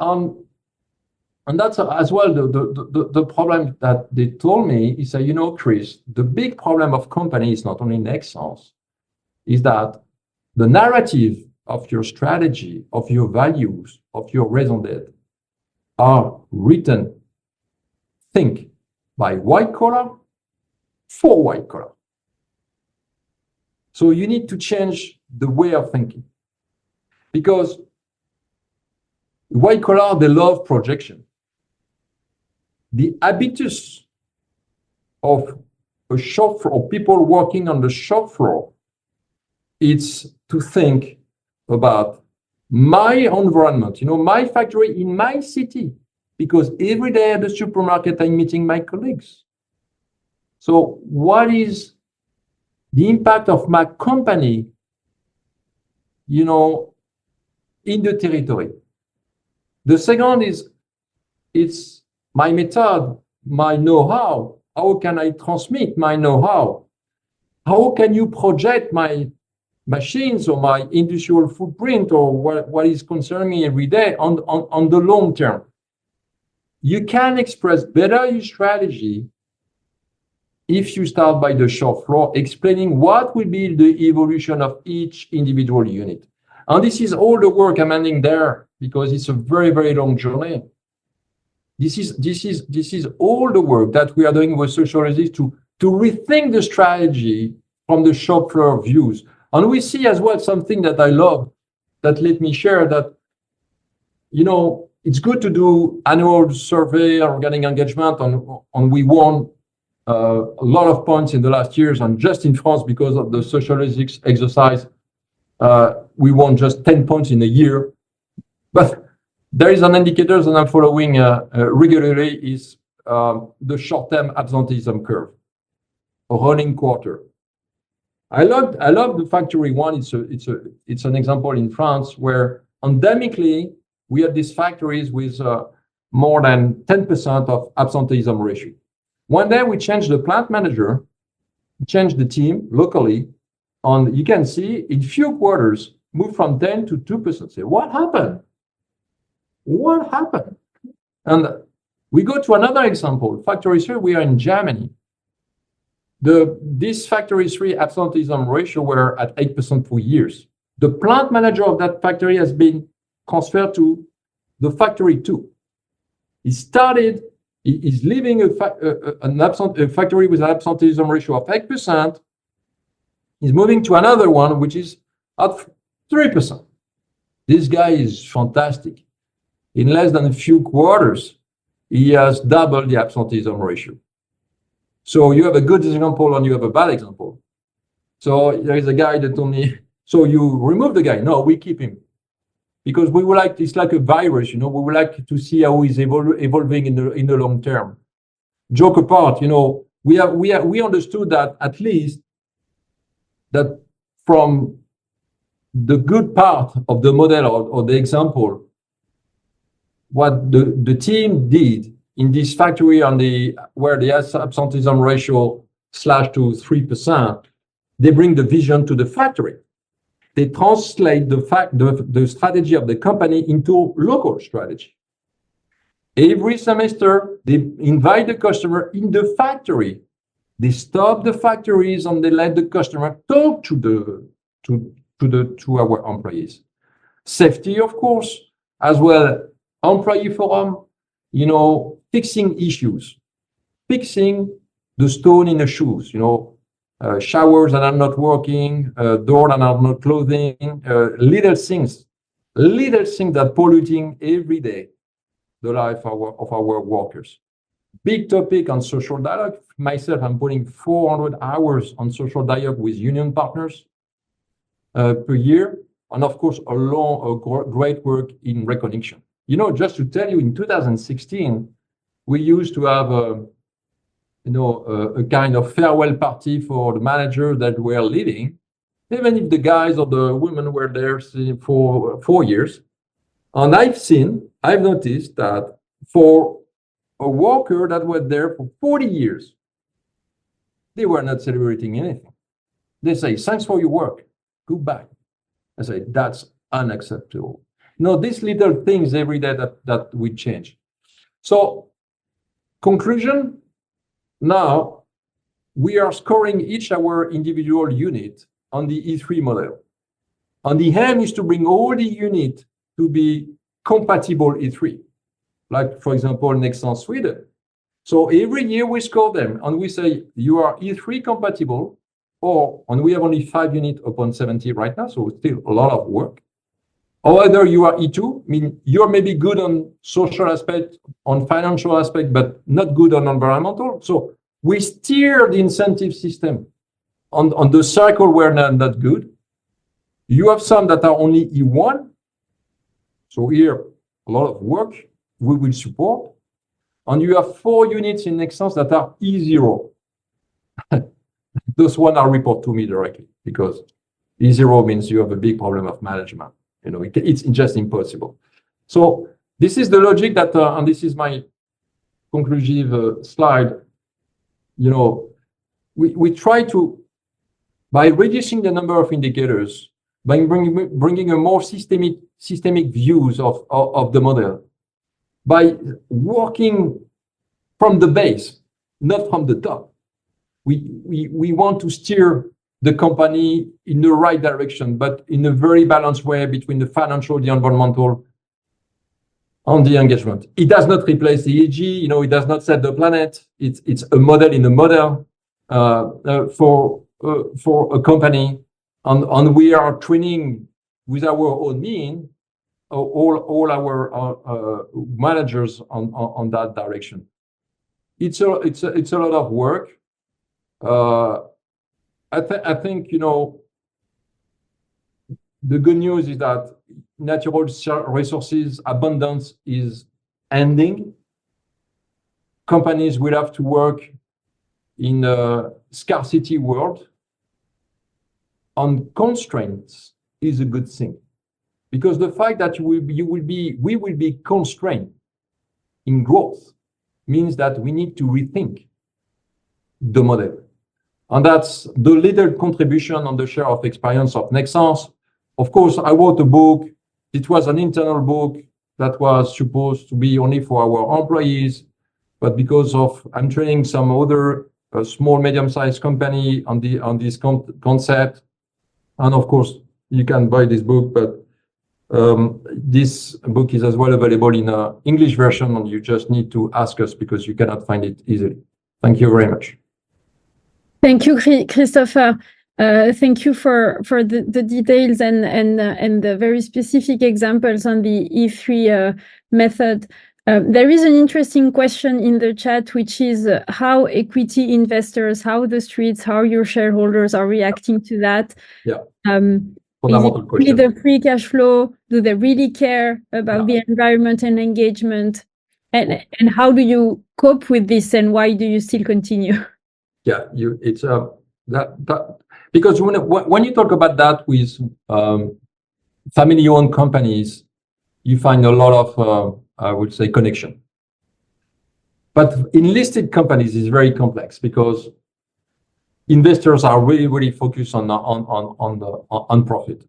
And that's as well the problem that they told me is that, you know, Chris, the big problem of companies, not only Nexans, is that the narrative of your strategy, of your values, of your raison d'être are written think by white collar for white collar. So you need to change the way of thinking, because white collar, they love projection. The habitus of a shop floor, or people working on the shop floor, it's to think about my environment, my factory in my city, because every day at the supermarket, I'm meeting my colleagues. So what is the impact of my company, in the territory? The second is, it's my method, my know-how. How can I transmit my know-how? How can you project my machines or my industrial footprint or what is concerning me every day on the long term? You can express better your strategy if you start by the shop floor, explaining what will be the evolution of each individual unit. And this is all the work I'm ending there, because it's a very, very long journey. This is all the work that we are doing with sociologists to rethink the strategy from the shop floor views. And we see as well something that I love, that let me share, that, it's good to do annual survey or organic engagement, and we won a lot of points in the last years, and just in France, because of the sociologists exercise, we won just 10 points in a year. But there is an indicator that I'm following regularly, is the short-term absenteeism curve, a running quarter. I love the factory one. It's an example in France where endemically we had these factories with more than 10% of absenteeism ratio. One day we changed the plant manager, changed the team locally, and you can see in few quarters moved from 10 to 2%. Say, what happened? What happened? And we go to another example, factory 3. We are in Germany. This factory 3 absenteeism ratio were at 8% for years. The plant manager of that factory has been transferred to the factory 2. He's leaving a factory with an absenteeism ratio of 8%. He's moving to another one, which is at 3%. This guy is fantastic. In less than a few quarters, he has doubled the absenteeism ratio. So you have a good example and you have a bad example. So there is a guy that told me, so you remove the guy? No, we keep him. Because we would like, it's like a virus, we would like to see how he's evolving in the long term. Joke apart, we understood that, at least, that from the good part of the model or the example, what the team did in this factory where the absenteeism ratio slashed to 3%, they bring the vision to the factory. They translate the strategy of the company into local strategy. Every semester, they invite the customer in the factory. They stop the factories and they let the customer talk to our employees. Safety, of course, as well. Employee forum, fixing issues, fixing the stone in the shoes, showers that are not working, doors that are not closing, little things that polluting every day the life of our workers. Big topic on social dialogue. Myself, I'm putting 400 hours on social dialogue with union partners per year, and of course, great work in recognition. Just to tell you, in 2016, we used to have a kind of farewell party for the managers that were leaving, even if the guys or the women were there for 4 years. And I've noticed that for a worker that was there for 40 years, they were not celebrating anything. They say, thanks for your work, goodbye. I say, that's unacceptable. These little things every day that we change. So, conclusion, now we are scoring each our individual unit on the E3 model. And the aim is to bring all the units to be compatible E3. Like, for example, Nexans Sweden. So every year we score them and we say you are E3 compatible, and we have only 5 units upon 70 right now, so still a lot of work. Or either you are E2, mean you're maybe good on social aspect, on financial aspect, but not good on environmental. So we steer the incentive system on the cycle where not good. You have some that are only E1. So here, a lot of work we will support. And you have 4 units in Nexans that are E0. Those ones are report to me directly because E0 means you have a big problem of management. It's just impossible. So this is the logic that, and this is my conclusive slide. We try to, by reducing the number of indicators, by bringing a more systemic views of the model, by working from the base, not from the top. We want to steer the company in the right direction, but in a very balanced way between the financial, the environmental, and the engagement. It does not replace the ESG, it does not set the planet. It's a model in a model for a company, and we are training with our own means all our managers on that direction. It's a lot of work. I think the good news is that natural resources abundance is ending. Companies will have to work in a scarcity world, and constraints is a good thing, because the fact that we will be constrained in growth means that we need to rethink the model. And that's the little contribution on the share of experience of Nexans. Of course, I wrote a book. It was an internal book that was supposed to be only for our employees, but because of I'm training some other small, medium-sized company on this concept, and of course you can buy this book, but this book is as well available in an English version, and you just need to ask us because you cannot find it easily. Thank you very much. Thank you, Christophe. Thank you for the details and the very specific examples on the E3 method. There is an interesting question in the chat, which is how equity investors, how the streets, how your shareholders are reacting to that. Yeah. Is it really the free cash flow? Do they really care about the environment and engagement? And how do you cope with this, and why do you still continue? Yeah, it's because when you talk about that with family-owned companies, you find a lot of I would say connection. But in listed companies, it's very complex because investors are really focused on profit.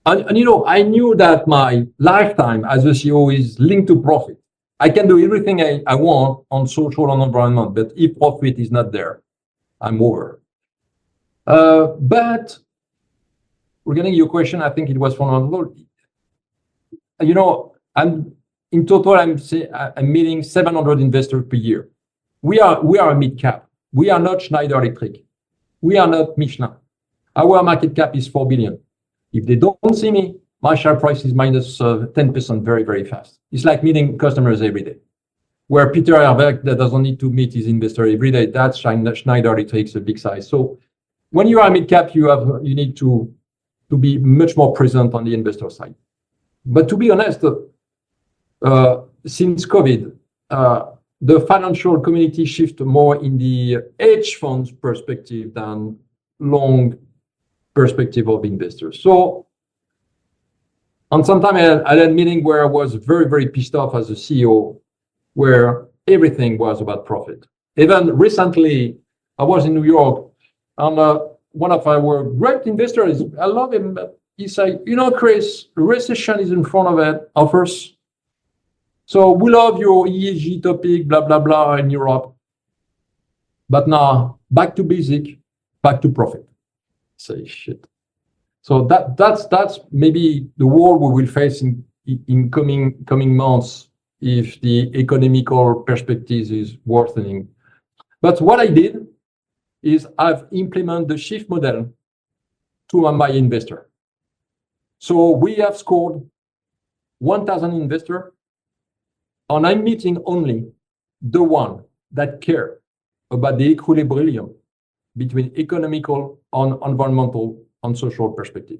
And I knew that my lifetime as a CEO is linked to profit. I can do everything I want on social and environment, but if profit is not there, I'm over. But regarding your question, I think it was fundamental. In total, I'm meeting 700 investors per year. We are a mid cap. We are not Schneider Electric. We are not Michelin. Our market cap is 4 billion. If they don't see me, my share price is minus 10% very, very fast. It's like meeting customers every day. Where Peter Herbeck that doesn't need to meet his investor every day, that's Schneider Electric's a big size. So when you are a mid cap, you need to be much more present on the investor side. But to be honest, since COVID, the financial community shift more in the hedge funds perspective than long perspective of investors. So, and sometimes I had a meeting where I was very, very pissed off as a CEO, where everything was about profit. Even recently, I was in New York, and one of our great investors, I love him, but he said, Chris, recession is in front of us. So we love your ESG topic, blah, blah, blah, in Europe. But now, back to basic, back to profit. Say shit. So that's maybe the world we will face in coming months if the economical perspective is worsening. But what I did is I've implemented the shift model to my investor. So we have scored 1,000 investors, and I'm meeting only the one that care about the equilibrium between economical and environmental and social perspective.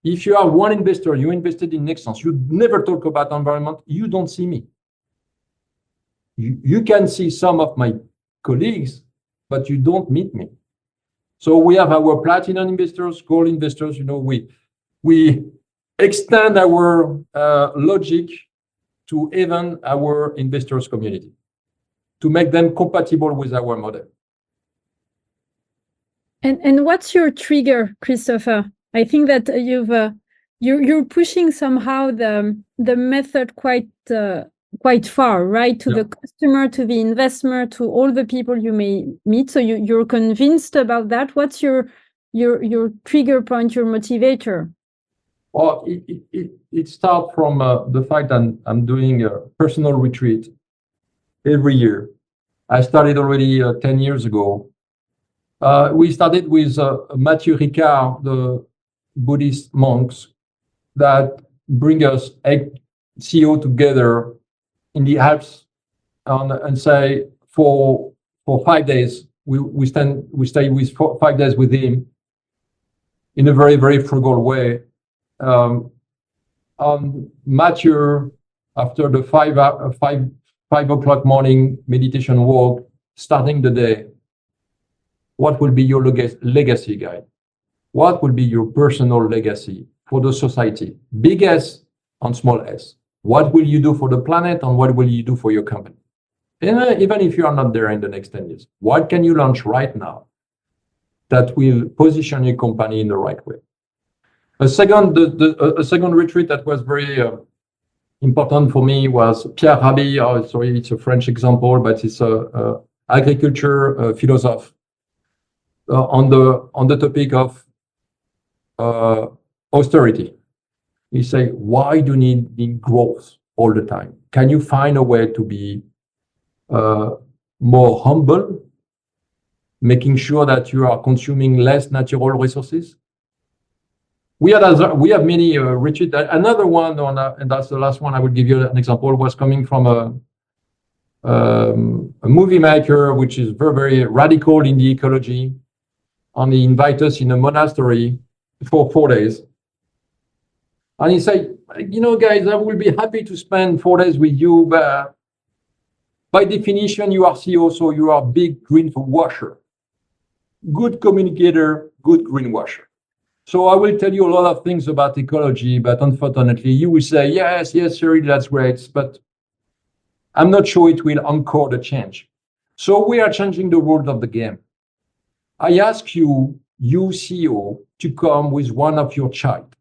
If you are one investor, you invested in Nexans, you never talk about environment, you don't see me. You can see some of my colleagues, but you don't meet me. So we have our platinum investors, gold investors, you know, we extend our logic to even our investors community to make them compatible with our model. And what's your trigger, Christopher? I think that you're pushing somehow the method quite far, right? To the customer, to the investor, to all the people you may meet. So you're convinced about that. What's your trigger point, your motivator? Well, it starts from the fact that I'm doing a personal retreat every year. I started already 10 years ago. We started with Mathieu Ricard, the Buddhist monks that bring us 8 CEO together in the Alps and say for 5 days we stay with 5 days with him in a very, very frugal way. Mathieu, after the 5 o'clock morning meditation walk, starting the day, what will be your legacy, guy? What will be your personal legacy for the society? Big S and small s. What will you do for the planet and what will you do for your company? And even if you are not there in the next 10 years, what can you launch right now that will position your company in the right way? A second retreat that was very important for me was Pierre Rabhi. Oh, sorry, it's a French example, but it's a agriculture philosopher on the topic of austerity. He say, why do you need growth all the time? Can you find a way to be more humble, making sure that you are consuming less natural resources? We have many retreats. Another one, and that's the last one I would give you an example, was coming from a movie maker, which is very, very radical in the ecology. And he invited us in a monastery for 4 days. And he said, you know, guys, I will be happy to spend 4 days with you, but by definition, you are CEO, so you are big greenwasher. Good communicator, good greenwasher. So I will tell you a lot of things about ecology, but unfortunately, you will say, yes, Cyril, that's great, but I'm not sure it will anchor the change. So we are changing the rules of the game. I ask you, CEO, to come with one of your child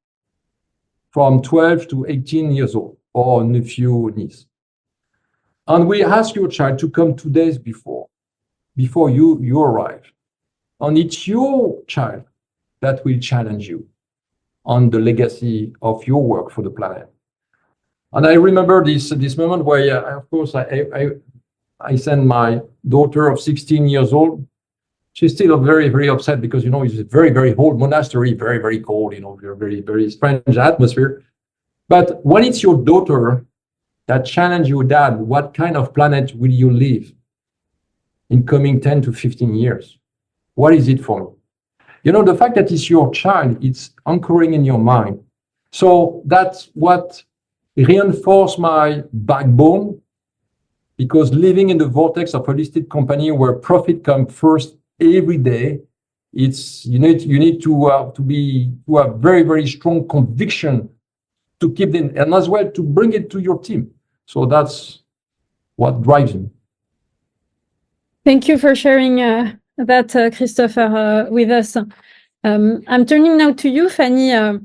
from 12 to 18 years old, or nephew, niece. And we ask your child to come 2 days before you arrive. And it's your child that will challenge you on the legacy of your work for the planet. And I remember this moment where, of course, I sent my daughter of 16 years old. She's still very, very upset because, you know, it's a very, very old monastery, very, very cold, you know, very, very strange atmosphere. But when it's your daughter that challenge your dad, what kind of planet will you live in coming 10 to 15 years? What is it for me? You know, the fact that it's your child, it's anchoring in your mind. So that's what reinforced my backbone, because living in the vortex of a listed company where profit comes first every day, it's you need to have very, very strong conviction to keep them, and as well to bring it to your team. So that's what drives me. Thank you for sharing that, Christopher, with us. I'm turning now to you, Fanny,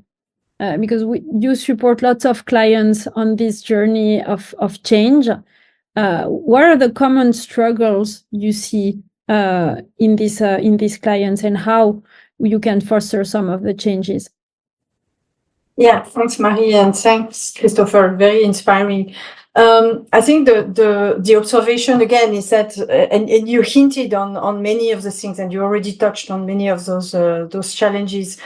because you support lots of clients on this journey of change. What are the common struggles you see in these clients, and how you can foster some of the changes? Yeah, thanks, Marie, and thanks, Christopher. Very inspiring I think the observation again is that, and you hinted on many of the things, and you already touched on many of those challenges.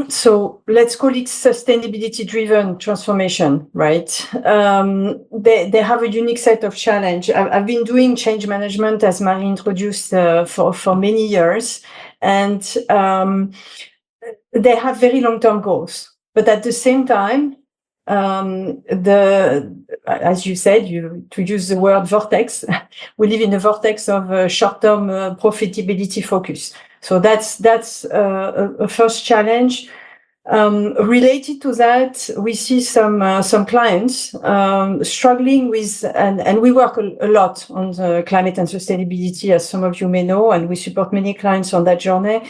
So let's call it sustainability-driven transformation, right? They have a unique set of challenge. I've been doing change management, as Marie introduced, for many years, and they have very long-term goals. But at the same time, as you said, to use the word vortex, we live in a vortex of short-term profitability focus. So that's a first challenge. Related to that, we see some clients struggling with, and we work a lot on the climate and sustainability, as some of you may know, and we support many clients on that journey.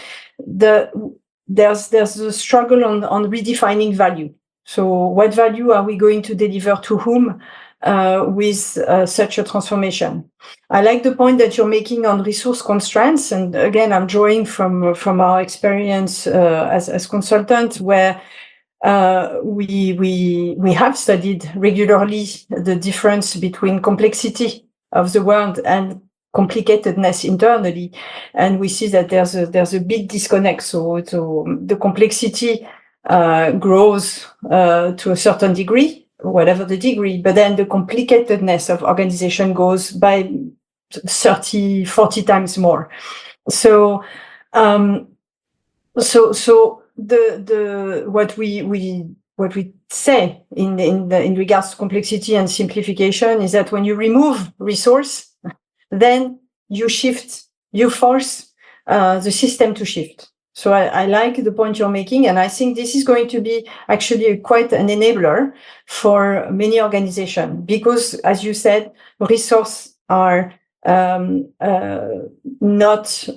There's a struggle on redefining value. So what value are we going to deliver to whom with such a transformation? I like the point that you're making on resource constraints. And again, I'm drawing from our experience as consultant, where we have studied regularly the difference between complexity of the world and complicatedness internally. And we see that there's a big disconnect. So the complexity grows to a certain degree, whatever the degree, but then the complicatedness of organization goes by 30, 40 times more. So what we say in regards to complexity and simplification is that when you remove resource, then you force the system to shift. So I like the point you're making, and I think this is going to be actually quite an enabler for many organizations, because, as you said, resources are not.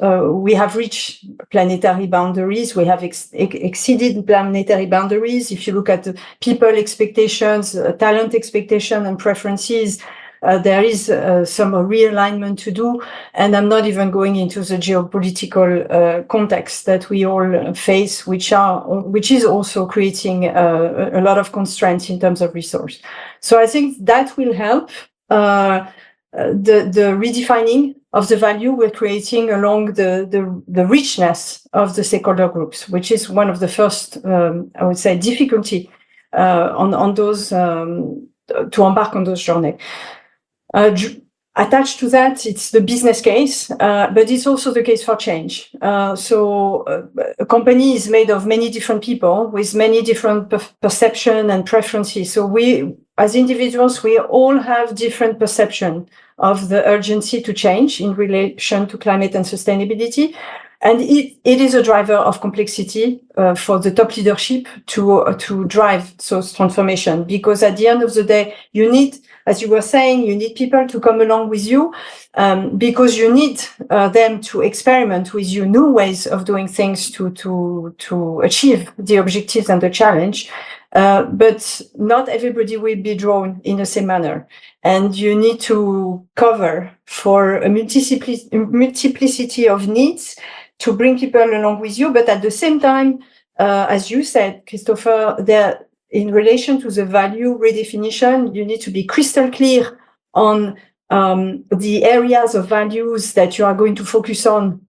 We have reached planetary boundaries. We have exceeded planetary boundaries. If you look at the people expectations, talent expectation, and preferences, there is some realignment to do, and I'm not even going into the geopolitical context that we all face, which is also creating a lot of constraints in terms of resource. So I think that will help the redefining of the value we're creating along the richness of the stakeholder groups, which is one of the first, I would say, difficulty on those to embark on those journeys. Attached to that, it's the business case, but it's also the case for change. So a company is made of many different people with many different perception and preferences. So we, as individuals, we all have different perception of the urgency to change in relation to climate and sustainability. And it is a driver of complexity for the top leadership to drive those transformation, because at the end of the day, you need, as you were saying, you need people to come along with you, because you need them to experiment with you new ways of doing things to achieve the objectives and the challenge. But not everybody will be drawn in the same manner. And you need to cover for a multiplicity of needs to bring people along with you. But at the same time, as you said, Christopher, in relation to the value redefinition, you need to be crystal clear on the areas of values that you are going to focus on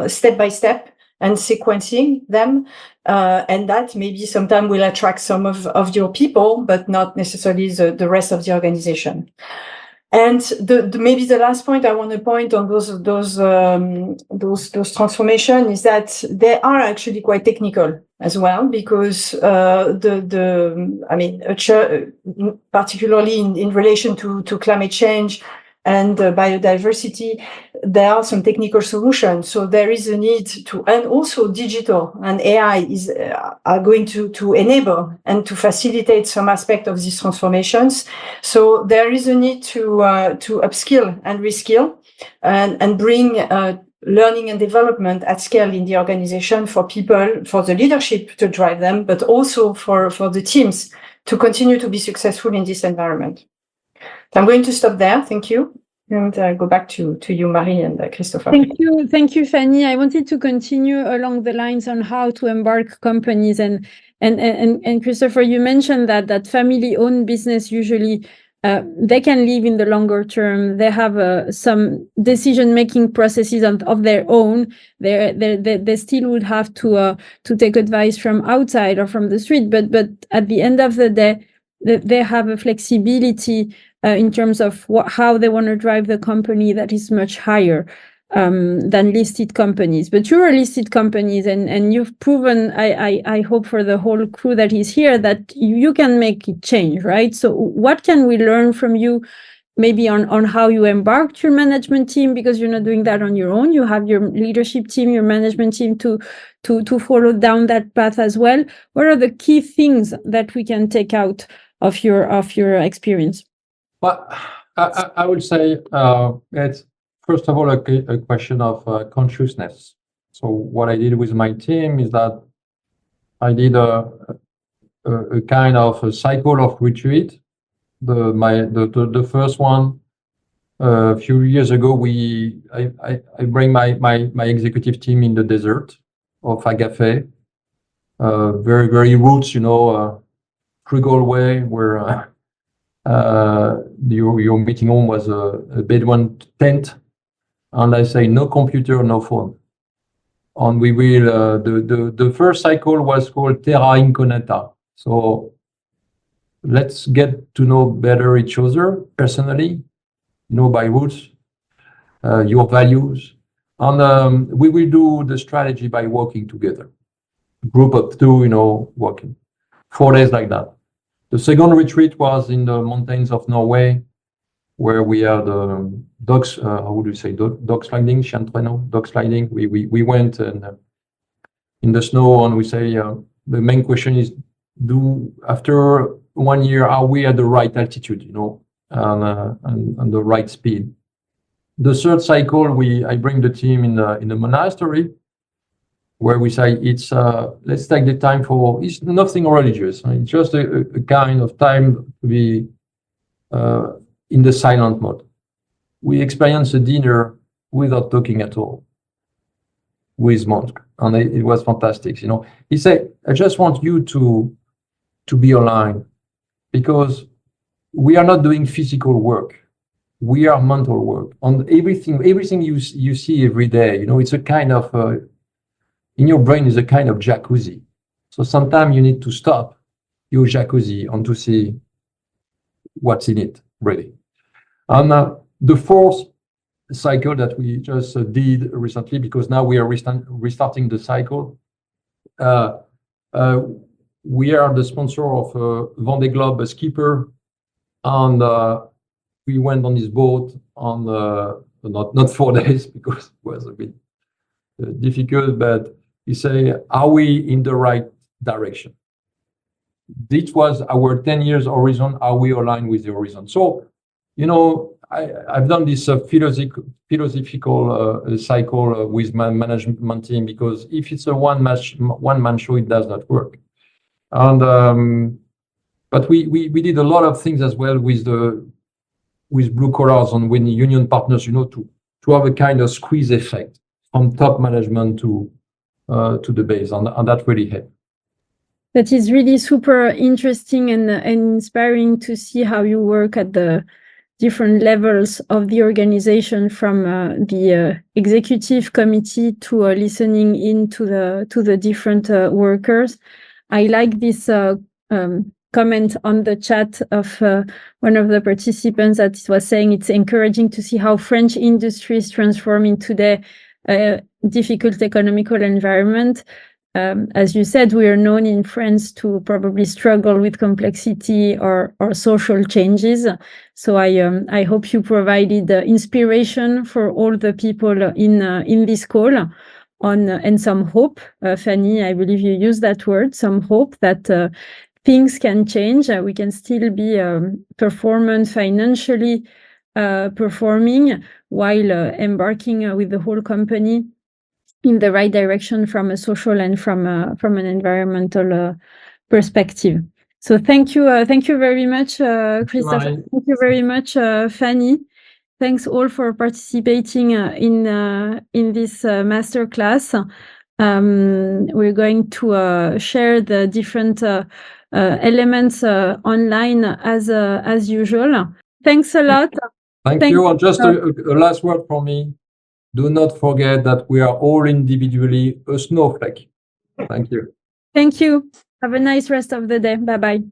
step by step and sequencing them. And that maybe sometime will attract some of your people, but not necessarily the rest of the organization. And maybe the last point I want to point on those transformation is that they are actually quite technical as well, because particularly in relation to climate change and biodiversity, there are some technical solutions. So there is a need to, and also digital and AI are going to enable and to facilitate some aspect of these transformations. So there is a need to upskill and reskill and bring learning and development at scale in the organization for people, for the leadership to drive them, but also for the teams to continue to be successful in this environment. I'm going to stop there. Thank you. And go back to you, Marie and Christopher. Thank you, Fanny. I wanted to continue along the lines on how to embark companies. And And Christopher, you mentioned that family-owned business usually they can live in the longer term. They have some decision-making processes of their own. They still would have to take advice from outside or from the street. But at the end of the day, they have a flexibility in terms of how they want to drive the company that is much higher than listed companies. But you're a listed companies, and you've proven, I hope for the whole crew that is here, that you can make it change, right? So what can we learn from you, maybe on how you embarked your management team, because you're not doing that on your own. You have your leadership team, your management team to follow down that path as well. What are the key things that we can take out of your experience? Well, I would say it's first of all a question of consciousness. So what I did with my team is that I did a kind of a cycle of retreat. The first one a few years ago, I bring my executive team in the desert of Agafé, very roots, frugal way where your meeting room was a Bedouin tent, and I say no computer, no phone. And we will the first cycle was called Terra Incognita. So let's get to know better each other personally, by roots, your values, and we will do the strategy by working together. Group of two, working 4 days like that. The second retreat was in the mountains of Norway, where we had dogs. How would you say dog sliding? Chien traîneau, dog sliding. We went and in the snow, and we say the main question is: after 1 year, are we at the right altitude? And the right speed. The third cycle, I bring the team in the monastery, where we say let's take the time it's nothing religious. It's just a kind of time to be in the silent mode. We experience a dinner without talking at all with monk, and it was fantastic. He said, I just want you to be aligned, because we are not doing physical work. We are mental work. On everything you see every day, it's a kind of in your brain is a kind of jacuzzi. So sometimes you need to stop your jacuzzi and to see what's in it, really. And the fourth cycle that we just did recently, because now we are restarting the cycle. We are the sponsor of Vendée Globe skipper, and we went on this boat on not 4 days, because it was a bit difficult, but we say, are we in the right direction? This was our 10 years horizon. Are we aligned with the horizon? So, I've done this philosophical cycle with my management team, because if it's a one-man show, it does not work. And but we did a lot of things as well with blue collars and with union partners, to have a kind of squeeze effect from top management to the base, and that really helped. That is really super interesting and inspiring to see how you work at the different levels of the organization, from the executive committee to listening in to the different workers. I like this comment on the chat of one of the participants that was saying it's encouraging to see how French industry is transforming today difficult economical environment. As you said, we are known in France to probably struggle with complexity or social changes. So I hope you provided inspiration for all the people in this call and some hope. Fanny, I believe you used that word, some hope that things can change. We can still be performant financially, performing while embarking with the whole company in the right direction from a social and from an environmental perspective. So thank you very much, Christophe. Thank you very much, Fanny. Thanks all for participating in this masterclass. We're going to share the different elements online as usual. Thanks a lot. Thank you. And just a last word from me. Do not forget that we are all individually a snowflake. Thank you. Thank you. Have a nice rest of the day. Bye-bye.